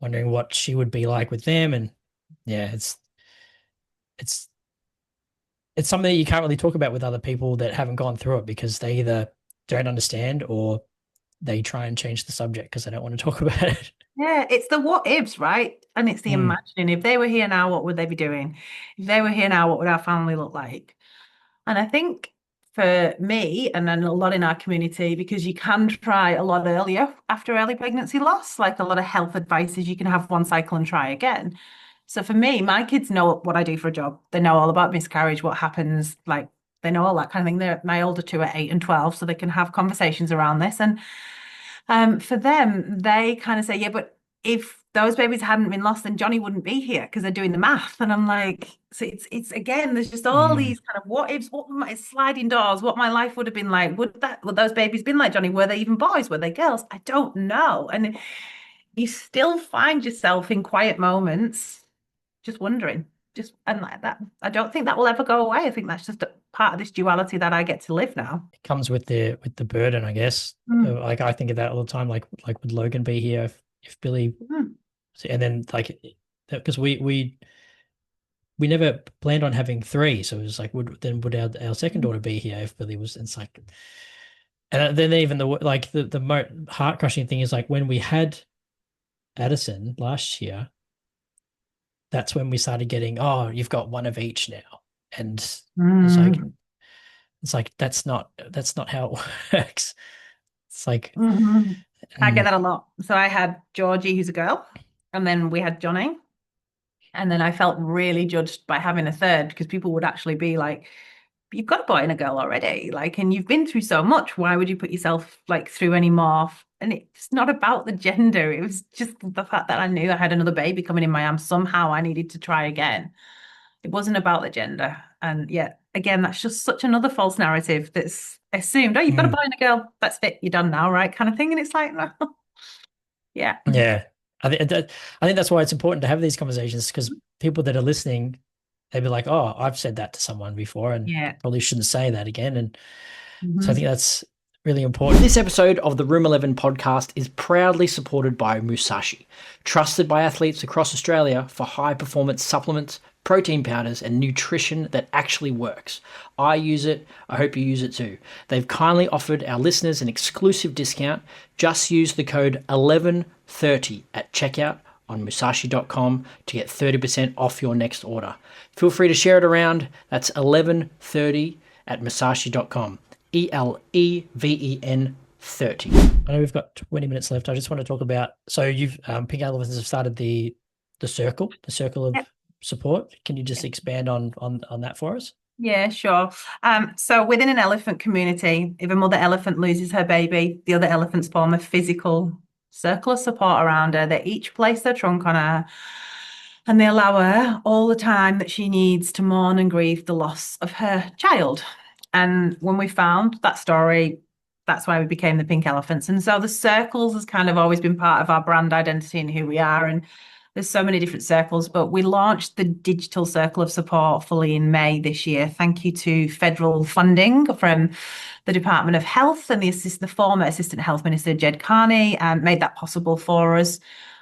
wondering what she would be like with them. And yeah, it's it's something that you can't really talk about with other people that haven't gone through it because they either don't understand or they try and change the subject because they don't want to talk about it. Yeah, it's the what ifs, right? And it's the Mm, imagining. If they were here now, what would they be doing? If they were here now, what would our family look like? And I think for me, and then a lot in our community, because you can try a lot earlier after early pregnancy loss, like a lot of health advice is you can have one cycle and try again. So for me, my kids know what I do for a job. They know all about miscarriage, what happens, like they know all that kind of thing. My older two are 8 and 12, so they can have conversations around this. And for them, they kind of say, yeah, but if those babies hadn't been lost, then Johnny wouldn't be here because they're doing the math. And I'm like, so it's again, there's just all mm, these kind of what ifs, what my sliding doors, what my life would have been like. Would those babies been like Johnny? Were they even boys? Were they girls? I don't know. And you still find yourself in quiet moments just wondering, just and like that. I don't think that will ever go away. I think that's just a part of this duality that I get to live now. It comes with the burden, I guess. Mm. Like I think of that all the time. Like would Logan be here if Billy, Mm. and then like because we never planned on having three, so it was like would our second daughter be here if Billy was? And it's like, and then even the heart crushing thing is like when we had Addison last year, that's when we started getting, oh, you've got one of each now, and it's like Mm. that's not how it works. It's like, Mhm. I get mm, that a lot. So I had Georgie, who's a girl, and then we had Johnny. And then I felt really judged by having a third because people would actually be like, you've got a boy and a girl already, like, and you've been through so much. Why would you put yourself like through any more? And it's not about the gender. It was just the fact that I knew I had another baby coming in my arms. Somehow I needed to try again. It wasn't about the gender. And yet, again, that's just such another false narrative that's assumed, oh, you've got a boy mm, and a girl. That's it. You're done now, right? Kind of thing. And it's like, no. Yeah. yeah. I think that's why it's important to have these conversations because people that are listening, they'd be like, oh, I've said that to someone before and Yeah. probably shouldn't say that again. And so I think Mhm. that's really important. This episode of the Room 11 podcast is proudly supported by Musashi, trusted by athletes across Australia for high performance supplements, protein powders, and nutrition that actually works. I use it. I hope you use it too. They've kindly offered our listeners an exclusive discount. Just use the code 1130 at checkout on musashi.com to get 30% off your next order. Feel free to share it around. That's 1130 at musashi.com. ELEVEN 30. I know we've got 20 minutes left. I just want to talk about, so you've Pink Elephants have started the circle of Yep. support. Can you just expand on that for us? Yeah, sure. So within an elephant community, if a mother elephant loses her baby, the other elephants form a physical circle of support around her. They each place their trunk on her and they allow her all the time that she needs to mourn and grieve the loss of her child. And when we found that story, that's why we became the Pink Elephants. And so the circles has kind of always been part of our brand identity and who we are. And there's so many different circles, but we launched the digital circle of support fully in May this year. Thank you to federal funding from the Department of Health and the former Assistant Health Minister, Jed Carney, made that possible for us.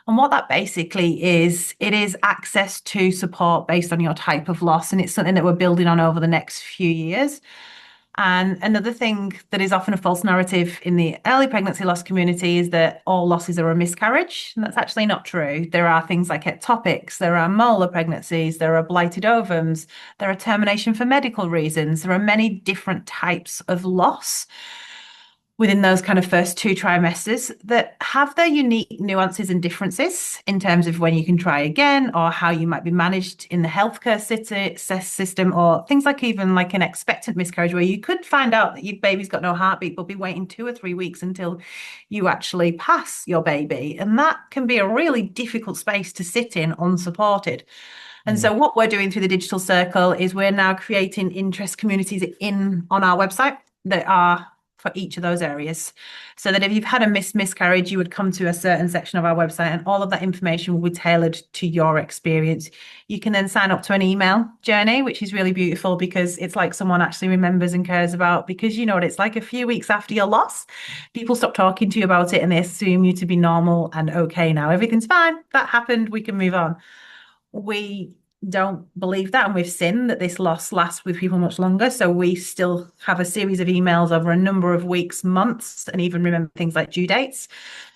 And what that basically is, it is access to support based on your type of loss. And it's something that we're building on over the next few years. And another thing that is often a false narrative in the early pregnancy loss community is that all losses are a miscarriage. And that's actually not true. There are things like ectopics, there are molar pregnancies, there are blighted ovums, there are termination for medical reasons. There are many different types of loss within those kind of first two trimesters that have their unique nuances and differences in terms of when you can try again or how you might be managed in the healthcare system or things like even like an expectant miscarriage where you could find out that your baby's got no heartbeat but be waiting 2 or 3 weeks until you actually pass your baby. And that can be a really difficult space to sit in unsupported. And so what we're doing through the digital circle is we're now creating interest communities on our website that are for each of those areas. So that if you've had a miscarriage, you would come to a certain section of our website and all of that information will be tailored to your experience. You can then sign up to an email journey, which is really beautiful because it's like someone actually remembers and cares about, because you know what it's like a few weeks after your loss, people stop talking to you about it and they assume you to be normal and okay now. Everything's fine. That happened. We can move on. We don't believe that, and we've seen that this loss lasts with people much longer. So we still have a series of emails over a number of weeks, months, and even remember things like due dates.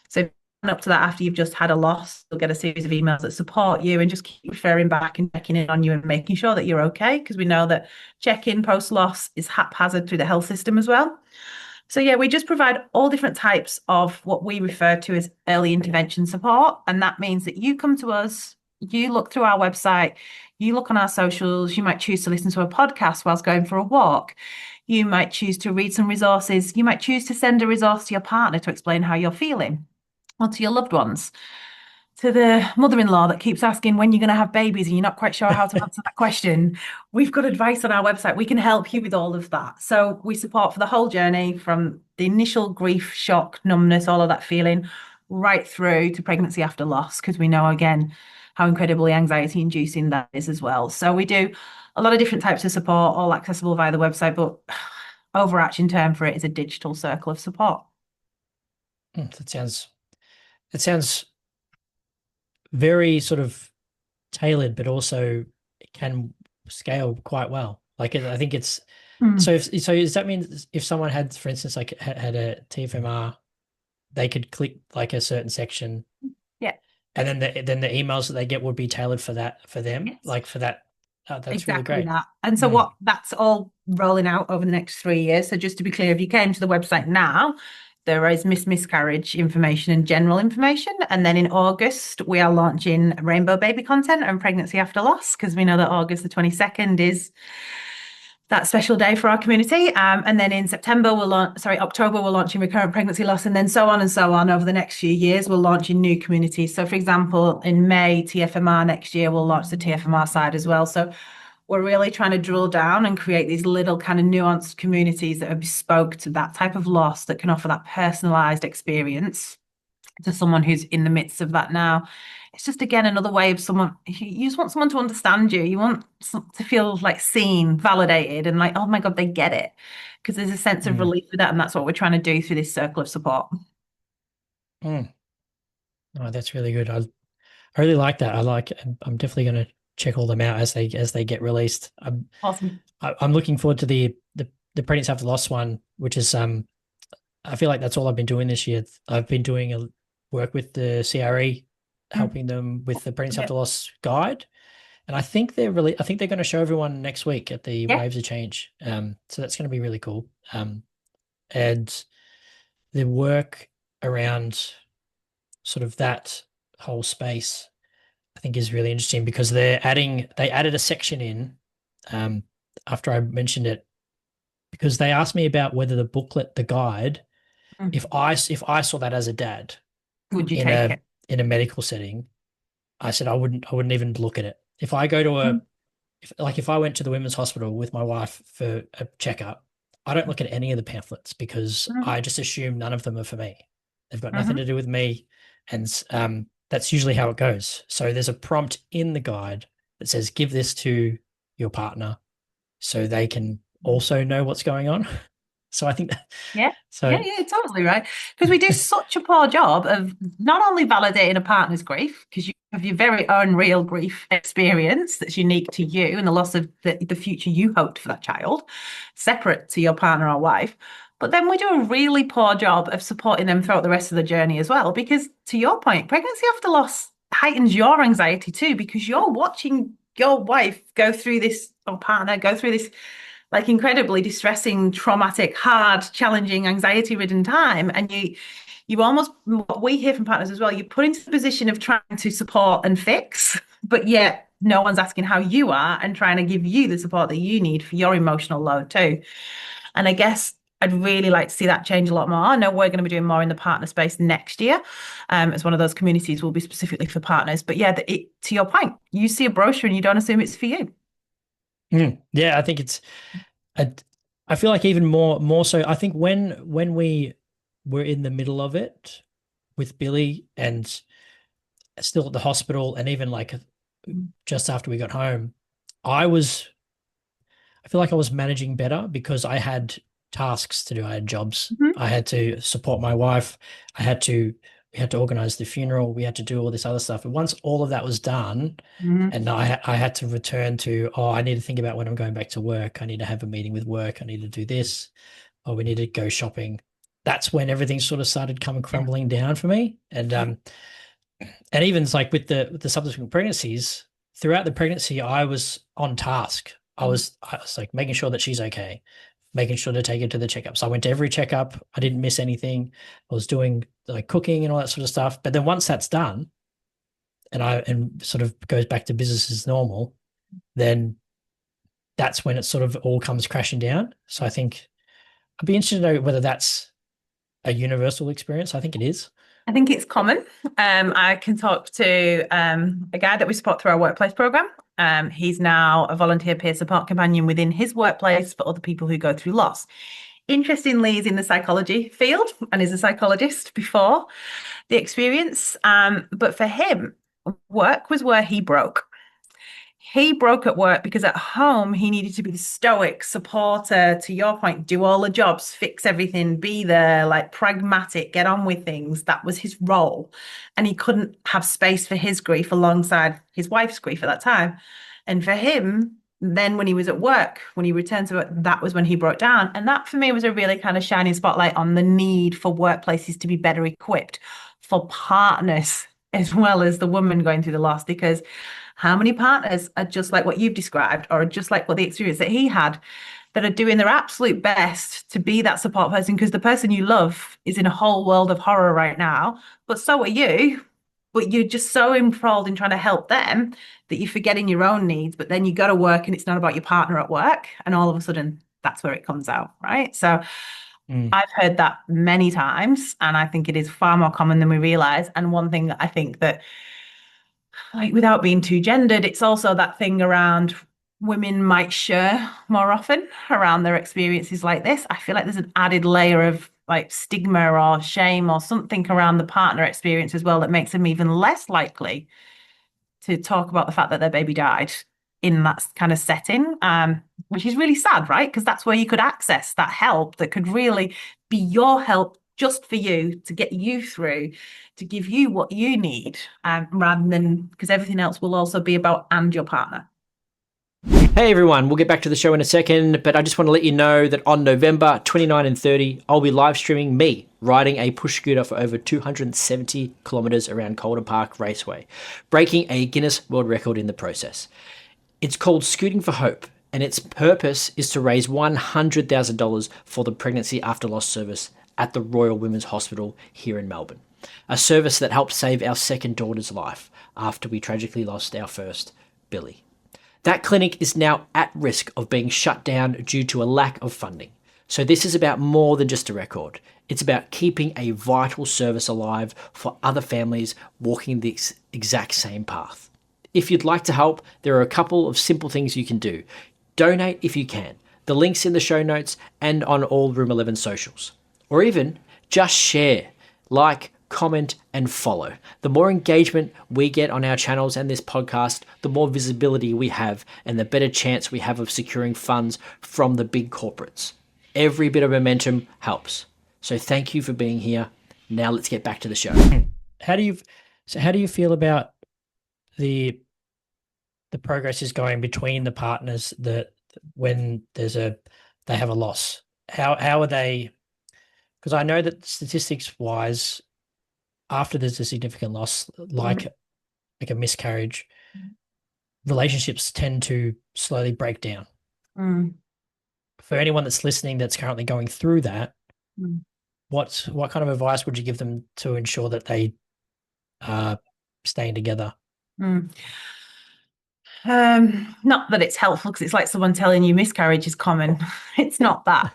So up to that, after you've just had a loss, you'll get a series of emails that support you and just keep referring back and checking in on you and making sure that you're okay, because we know that check-in post-loss is haphazard through the health system as well. So yeah, we just provide all different types of what we refer to as early intervention support. And that means that you come to us, you look through our website, you look on our socials, you might choose to listen to a podcast whilst going for a walk. You might choose to read some resources. You might choose to send a resource to your partner to explain how you're feeling, or to your loved ones, to the mother-in-law that keeps asking when you're going to have babies and you're not quite sure how to answer that question. We've got advice on our website. We can help you with all of that. So we support for the whole journey from the initial grief, shock, numbness, all of that feeling, right through to pregnancy after loss, because we know again how incredibly anxiety inducing that is as well. So we do a lot of different types of support, all accessible via the website, but overarching term for it is a digital circle of support. That sounds very sort of tailored, but also it can scale quite well. Like I think it's Mm. so does that mean if someone had, for instance, like had a TFMR, they could click like a certain section, Yeah. and then the emails that they get would be tailored for that for them, Yes. like for that. That's really Exactly great. that. And so Mm. what that's all rolling out over the next 3 years. So just to be clear, if you came to the website now, there is miscarriage information and general information. And then in August, we are launching rainbow baby content and pregnancy after loss, because we know that August the 22nd is that special day for our community. And then in October, we're launching recurrent pregnancy loss, and then so on and so on over the next few years. We're launching new communities. So, for example, in May, TFMR next year, we'll launch the TFMR side as well. So, we're really trying to drill down and create these little kind of nuanced communities that are bespoke to that type of loss, that can offer that personalized experience to someone who's in the midst of that now. It's just again another way of someone, you just want someone to understand you. You want to feel like seen, validated, and like, oh my God, they get it. Because there's a sense of Mm. relief with that. And that's what we're trying to do through this circle of support. Mm. Oh, that's really good. I really like that. I'm definitely going to check all them out as they get released. Awesome. I'm looking forward to the Pregnancy After Loss one, which is I feel like that's all I've been doing this year. I've been doing a work with the CRE, Mm. helping them with the Pregnancy Yeah. After Loss guide. And I think they're going to show everyone next week at the Yeah. Waves of Change. So that's going to be really cool. And the work around sort of that whole space, I think is really interesting because they added a section in, um, after I mentioned it, because they asked me about whether the booklet, the guide, Mm. if I saw that as a dad Would you in take a it? medical setting, I said I wouldn't even look at it. If I go to Mm. if I went to the women's hospital with my wife for a checkup, I don't look at any of the pamphlets because Mm. I just assume none of them are for me. They've got nothing Mhm. to do with me, and that's usually how it goes. So there's a prompt in the guide that says, "Give this to your partner, so they can also know what's going on." So I think that Yeah, yeah, so. yeah, totally right. Because we do such a poor job of not only validating a partner's grief, because you have your very own real grief experience that's unique to you and the loss of the future you hoped for that child, separate to your partner or wife. But then we do a really poor job of supporting them throughout the rest of the journey as well. Because to your point, pregnancy after loss heightens your anxiety too, because you're watching your wife go through this, or partner go through this like incredibly distressing, traumatic, hard, challenging, anxiety-ridden time. And you almost, what we hear from partners as well, you're put into the position of trying to support and fix, but yet no one's asking how you are and trying to give you the support that you need for your emotional load too. And I guess I'd really like to see that change a lot more. I know we're going to be doing more in the partner space next year. As one of those communities will be specifically for partners. But yeah, to your point, you see a brochure and you don't assume it's for you. Yeah, I think I, I feel like even more so. I think when we were in the middle of it with Billy and still at the hospital, and even like just after we got home, I was I feel like I was managing better because I had tasks to do. I had jobs. Mhm. I had to support my wife. We had to organize the funeral. We had to do all this other stuff. And once all of that was done, Mhm. and I had to return to, oh, I need to think about when I'm going back to work. I need to have a meeting with work. I need to do this. Oh, we need to go shopping. That's when everything sort of started coming Yeah. crumbling down for me. And even like with the subsequent pregnancies, throughout the pregnancy, I was on task. I was like making sure that she's okay, making sure to take her to the checkups. I went to every checkup. I didn't miss anything. I was doing like cooking and all that sort of stuff. But then once that's done, and sort of goes back to business as normal, then that's when it sort of all comes crashing down. So I think I'd be interested to know whether that's a universal experience. I think it is. I think it's common. I can talk to a guy that we support through our workplace program. He's now a volunteer peer support companion within his workplace for other people who go through loss. interestingly is in the psychology field and is a psychologist before the experience. But for him, work was where he broke. He broke at work because at home he needed to be the stoic supporter, to your point, do all the jobs, fix everything, be there, like pragmatic, get on with things. That was his role. And he couldn't have space for his grief alongside his wife's grief at that time. And for him, then when he was at work, when he returned to it, that was when he broke down. And that for me was a really kind of shining spotlight on the need for workplaces to be better equipped for partners as well as the woman going through the loss, because how many partners are just like what you've described, or just like what the experience that he had, that are doing their absolute best to be that support person? Because the person you love is in a whole world of horror right now, but so are you. But you're just so enthralled in trying to help them that you're forgetting your own needs. But then you go to work and it's not about your partner at work. And all of a sudden, that's where it comes out, right? So I've heard that many times, and I think it is far more common than we realize. And one thing that I think that, like, without being too gendered, it's also that thing around women might share more often around their experiences like this. I feel like there's an added layer of like stigma or shame or something around the partner experience as well that makes them even less likely to talk about the fact that their baby died in that kind of setting, which is really sad, right? Because that's where you could access that help that could really be your help just for you, to get you through, to give you what you need, rather than, because everything else will also be about and your partner. Hey everyone, we'll get back to the show in a second, but I just want to let you know that on November 29 and 30, I'll be live streaming me riding a push scooter for over 270 kilometers around Calder Park Raceway, breaking a Guinness World Record in the process. It's called Scooting for Hope, and its purpose is to raise $100,000 for the Pregnancy After Loss service at the Royal Women's Hospital here in Melbourne, a service that helped save our second daughter's life after we tragically lost our first, Billy. That clinic is now at risk of being shut down due to a lack of funding. So this is about more than just a record. It's about keeping a vital service alive for other families walking the exact same path. If you'd like to help, there are a couple of simple things you can do. Donate if you can. The link's in the show notes and on all Room 11 socials. Or even just share, like, comment, and follow. The more engagement we get on our channels and this podcast, the more visibility we have and the better chance we have of securing funds from the big corporates. Every bit of momentum helps. So thank you for being here. Now let's get back to the show. How do you feel about the progress is going between the partners that when they have a loss? How are they? Because I know that statistics wise, after there's a significant loss, like a miscarriage, relationships tend to slowly break down. For anyone that's listening that's currently going through that, what kind of advice would you give them to ensure that they are staying together? Not that it's helpful, because it's like someone telling you miscarriage is common. It's not that.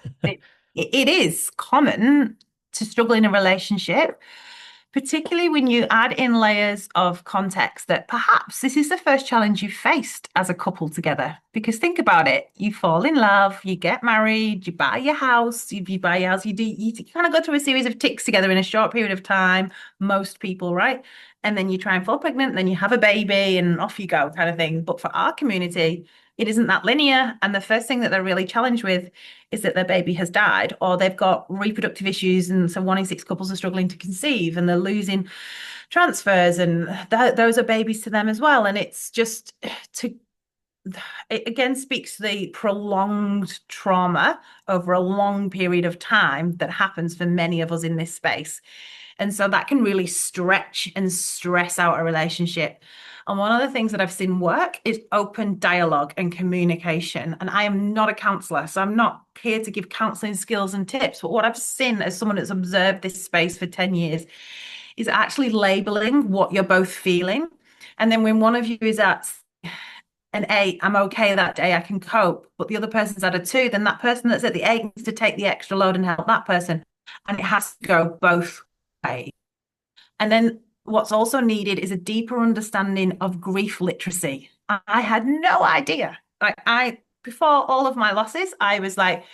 It is common to struggle in a relationship, particularly when you add in layers of context that perhaps this is the first challenge you've faced as a couple together. Because think about it, you fall in love, you get married, you buy your house, you kind of go through a series of ticks together in a short period of time, most people, right? And then you try and fall pregnant, and then you have a baby and off you go, kind of thing. But for our community, it isn't that linear. And the first thing that they're really challenged with is that their baby has died, or they've got reproductive issues. And so 1 in 6 couples are struggling to conceive, and they're losing transfers, and those are babies to them as well. And it's just it again speaks to the prolonged trauma over a long period of time that happens for many of us in this space. And so that can really stretch and stress out a relationship. And one of the things that I've seen work is open dialogue and communication. And I am not a counselor, so I'm not here to give counseling skills and tips. But what I've seen as someone that's observed this space for 10 years is actually labeling what you're both feeling. And then when one of you is at an 8, I'm okay that day, I can cope, but the other person's at a 2, then that person that's at the 8 needs to take the extra load and help that person. And it has to go both ways. And then what's also needed is a deeper understanding of grief literacy. I had no idea. Before all of my losses, I was like,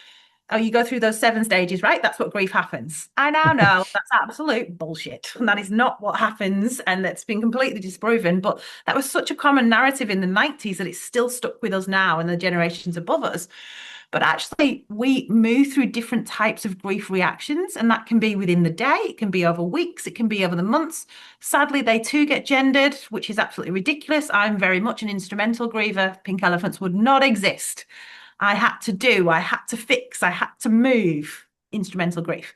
oh, you go through those 7 stages, right? That's what grief happens. I now know that's absolute bullshit. And that is not what happens. And that's been completely disproven. But that was such a common narrative in the 90s that it's still stuck with us now and the generations above us. But actually, we move through different types of grief reactions, and that can be within the day, it can be over weeks, it can be over the months. Sadly, they too get gendered, which is absolutely ridiculous. I'm very much an instrumental griever. Pink elephants would not exist. I had to do, I had to fix, I had to move. Instrumental grief.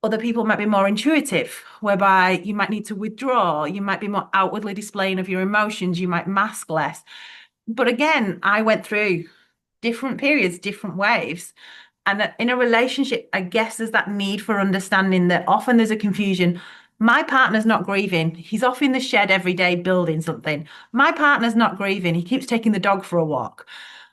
Other people might be more intuitive, whereby you might need to withdraw, you might be more outwardly displaying of your emotions, you might mask less. But again, I went through different periods, different waves. And in a relationship, I guess there's that need for understanding that often there's a confusion. My partner's not grieving. He's off in the shed every day building something. My partner's not grieving. He keeps taking the dog for a walk.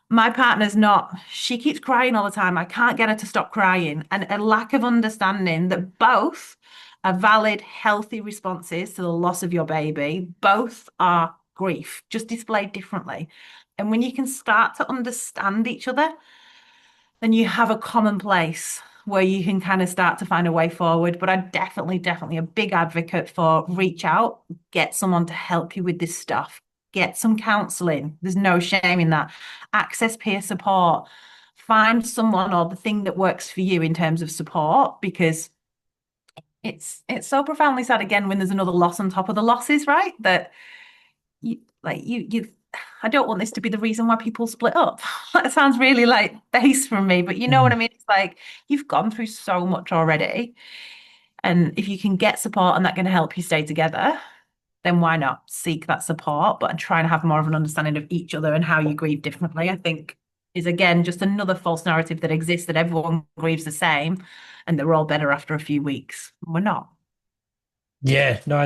My partner's not, she keeps crying all the time. I can't get her to stop crying. And a lack of understanding that both are valid, healthy responses to the loss of your baby. Both are grief, just displayed differently. And when you can start to understand each other, then you have a common place where you can kind of start to find a way forward. But I'm definitely a big advocate for reach out, get someone to help you with this stuff, get some counseling. There's no shame in that. Access peer support, find someone or the thing that works for you in terms of support, because it's so profoundly sad again when there's another loss on top of the losses, right? That you I don't want this to be the reason why people split up. That sounds really like base from me, but you know what I mean? It's like you've gone through so much already. And if you can get support and that can help you stay together, then why not seek that support, but try and have more of an understanding of each other and how you grieve differently, I think is again just another false narrative that exists that everyone grieves the same and they're all better after a few weeks. We're not. Yeah, no,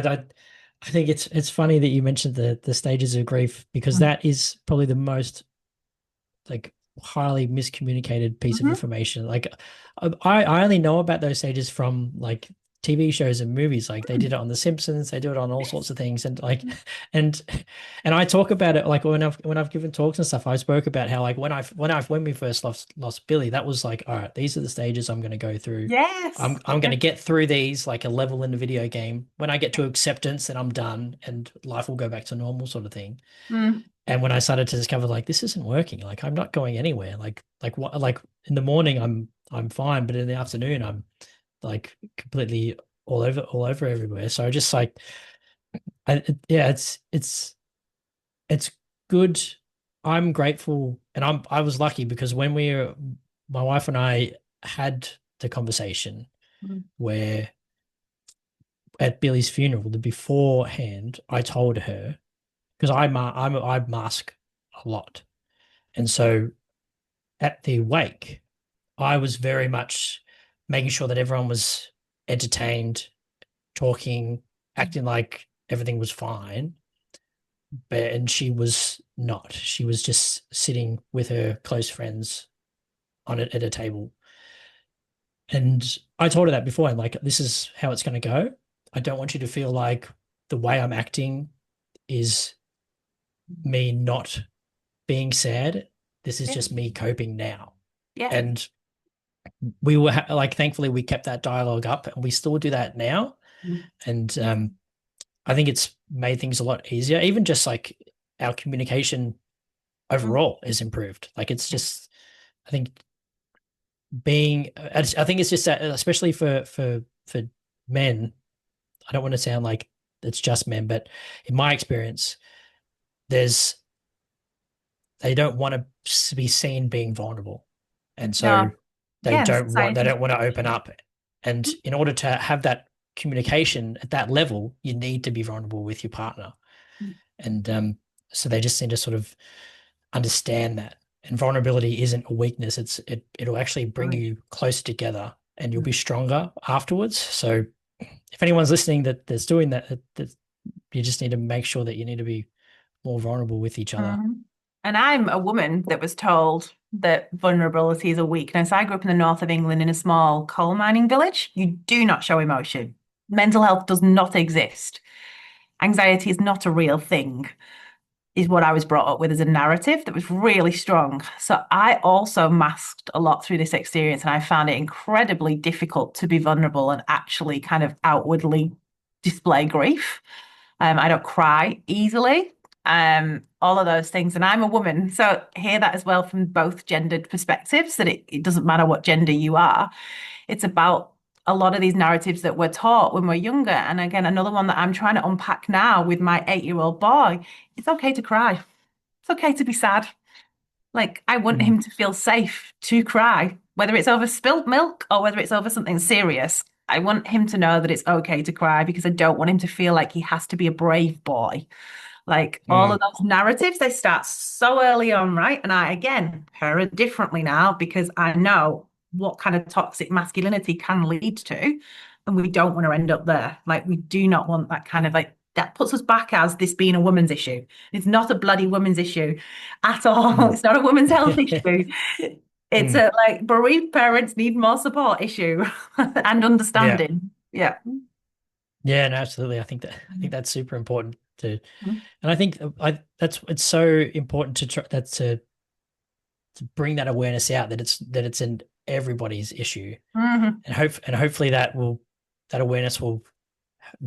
I think it's funny that you mentioned the stages of grief because that is probably the most like highly miscommunicated piece of Mm-hmm. information. Like I only know about those stages from like TV shows and movies. Like they did it on The Simpsons, they do it on all sorts of things, and like and and I talk about it like when I've given talks and stuff. I spoke about how like when we first lost Billy, that was like, all right, these are the stages I'm going to go through. Yes. I'm going to get through these like a level in the video game. When I get to acceptance, then I'm done, and life will go back to normal, sort of thing. Mm. And when I started to discover like this isn't working, like I'm not going anywhere. Like what like in the morning I'm fine, but in the afternoon I'm like completely all over everywhere. So I just like yeah, it's good. I'm grateful and I was lucky because when my wife and I had the conversation Mm. where at Billy's funeral, the beforehand, I told her because I mask a lot. And so at the wake, I was very much making sure that everyone was entertained, talking, acting like everything was fine. And she was not. She was just sitting with her close friends on it at a table. And I told her that before. I'm like, this is how it's going to go. I don't want you to feel like the way I'm acting is me not being sad. This is Yeah. just me coping now. Yeah. And we were like, thankfully, we kept that dialogue up, and we still do that now. Mm. And I think it's made things a lot easier. Even just like our communication Mm. overall is improved. Like it's just, I think I think it's just that, especially for men. I don't want to sound like it's just men, but in my experience, there's they don't want to be seen being vulnerable, and so No. Yeah, and they society. don't want to open up. And in order to have that communication at that level, you need to be vulnerable with your partner, and so they just need to sort of understand that. And vulnerability isn't a weakness; it'll actually bring you closer together, and you'll be stronger afterwards. So if anyone's listening that's doing that you just need to make sure that you need to be more vulnerable with each other. Mhm. And I'm a woman that was told that vulnerability is a weakness. I grew up in the north of England in a small coal mining village. You do not show emotion. Mental health does not exist. Anxiety is not a real thing. is what I was brought up with as a narrative that was really strong. So I also masked a lot through this experience, and I found it incredibly difficult to be vulnerable and actually kind of outwardly display grief. I don't cry easily. All of those things. And I'm a woman. So hear that as well from both gendered perspectives, that it doesn't matter what gender you are. It's about a lot of these narratives that we're taught when we're younger. And again, another one that I'm trying to unpack now with my 8-year-old boy. It's okay to cry. It's okay to be sad. Like, I want Mm. him to feel safe to cry, whether it's over spilt milk or whether it's over something serious. I want him to know that it's okay to cry because I don't want him to feel like he has to be a brave boy. Like all of Mm. those narratives, they start so early on, right? And I, again, parent differently now because I know what kind of toxic masculinity can lead to. And we don't want to end up there. Like, we do not want that kind of like, that puts us back as this being a woman's issue. It's not a bloody woman's issue at all. Mm. It's not a women's health issue. It's Mm. a like bereaved parents need more support issue and Yeah. understanding. Yeah. Yeah, no, absolutely. I think that's super important to, and I think it's so important to try that to bring that awareness out that it's in everybody's issue, Mhm. and hopefully that awareness will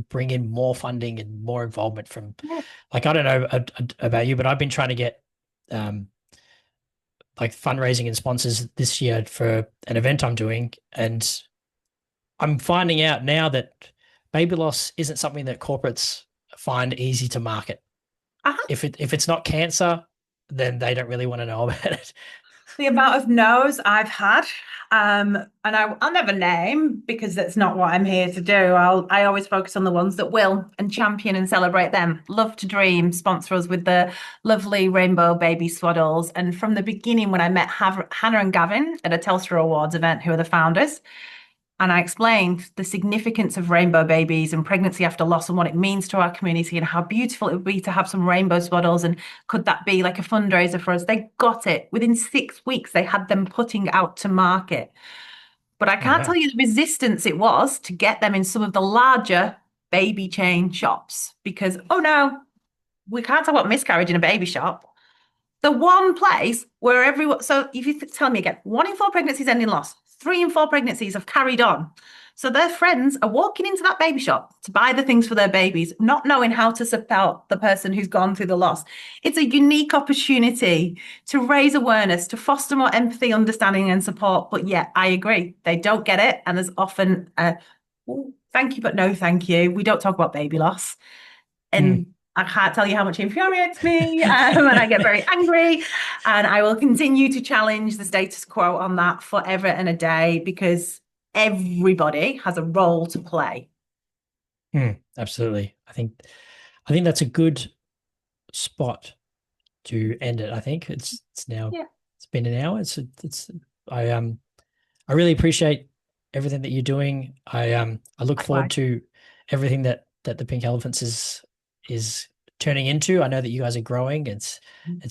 bring in more funding and more involvement from, Yeah. like, I don't know about you, but I've been trying to get um like fundraising and sponsors this year for an event I'm doing, and I'm finding out now that baby loss isn't something that corporates find easy to market. Uh-huh. If it's not cancer, then they don't really want to know about it. The amount of no's I've had, and I'll never name because that's not what I'm here to do. I always focus on the ones that will and champion and celebrate them. Love to Dream sponsor us with the lovely rainbow baby swaddles. And from the beginning, when I met Hannah and Gavin at a Telstra Awards event, who are the founders, and I explained the significance of rainbow babies and pregnancy after loss and what it means to our community and how beautiful it would be to have some rainbow swaddles. And could that be like a fundraiser for us? They got it. Within 6 weeks, they had them putting out to market. But I Oh can't tell wow. you the resistance it was to get them in some of the larger baby chain shops because, oh no, we can't talk about miscarriage in a baby shop. The one place where everyone, so if you tell me again, 1 in 4 pregnancies end in loss, 3 in 4 pregnancies have carried on. So their friends are walking into that baby shop to buy the things for their babies, not knowing how to support the person who's gone through the loss. It's a unique opportunity to raise awareness, to foster more empathy, understanding, and support. But yeah, I agree. They don't get it. And there's often a, "Oh, thank you, but no thank you. We don't talk about baby loss." Mm. And I can't tell you how much it infuriates me, and I get very angry. And I will continue to challenge the status quo on that forever and a day because everybody has a role to play. Mm. Absolutely. I think that's a good spot to end it. I think it's now Yeah, it's been an hour. It's I I really appreciate everything that you're doing. I look forward likewise. to everything that the Pink Elephants is turning into. I know that you guys are growing. It's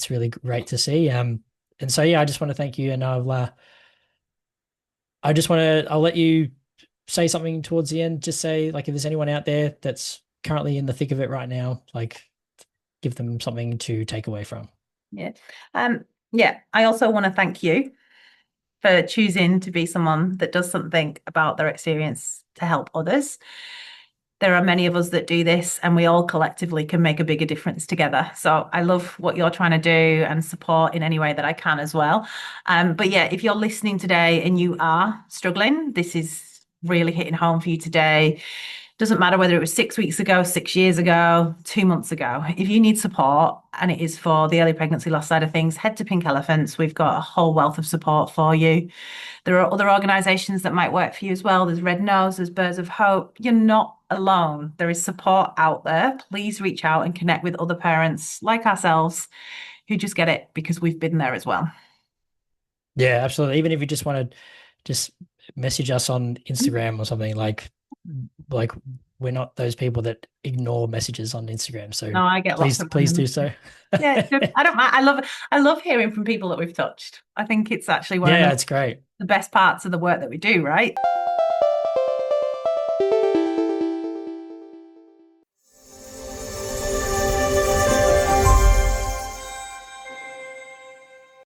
really great to see. And so yeah, I just want to thank you, and I'll let you say something towards the end. Just say, like, if there's anyone out there that's currently in the thick of it right now, like, give them something to take away from. Yeah. Yeah. I also want to thank you for choosing to be someone that does something about their experience to help others. There are many of us that do this, and we all collectively can make a bigger difference together. So I love what you're trying to do and support in any way that I can as well. But yeah, if you're listening today and you are struggling, this is really hitting home for you today. Doesn't matter whether it was 6 weeks ago, 6 years ago, 2 months ago. If you need support and it is for the early pregnancy loss side of things, head to Pink Elephants. We've got a whole wealth of support for you. There are other organisations that might work for you as well. There's Red Nose, there's Birds of Hope. You're not alone. There is support out there. Please reach out and connect with other parents like ourselves who just get it because we've been there as well. Yeah, absolutely. Even if you just want to just message us on Instagram or something, like we're not those people that ignore messages on Instagram. So No, I get lots of please do random. so. Yeah, it's good. I don't mind. I love hearing from people that we've touched. I think it's actually one of Yeah, it's great. the best parts of the work that we do, right?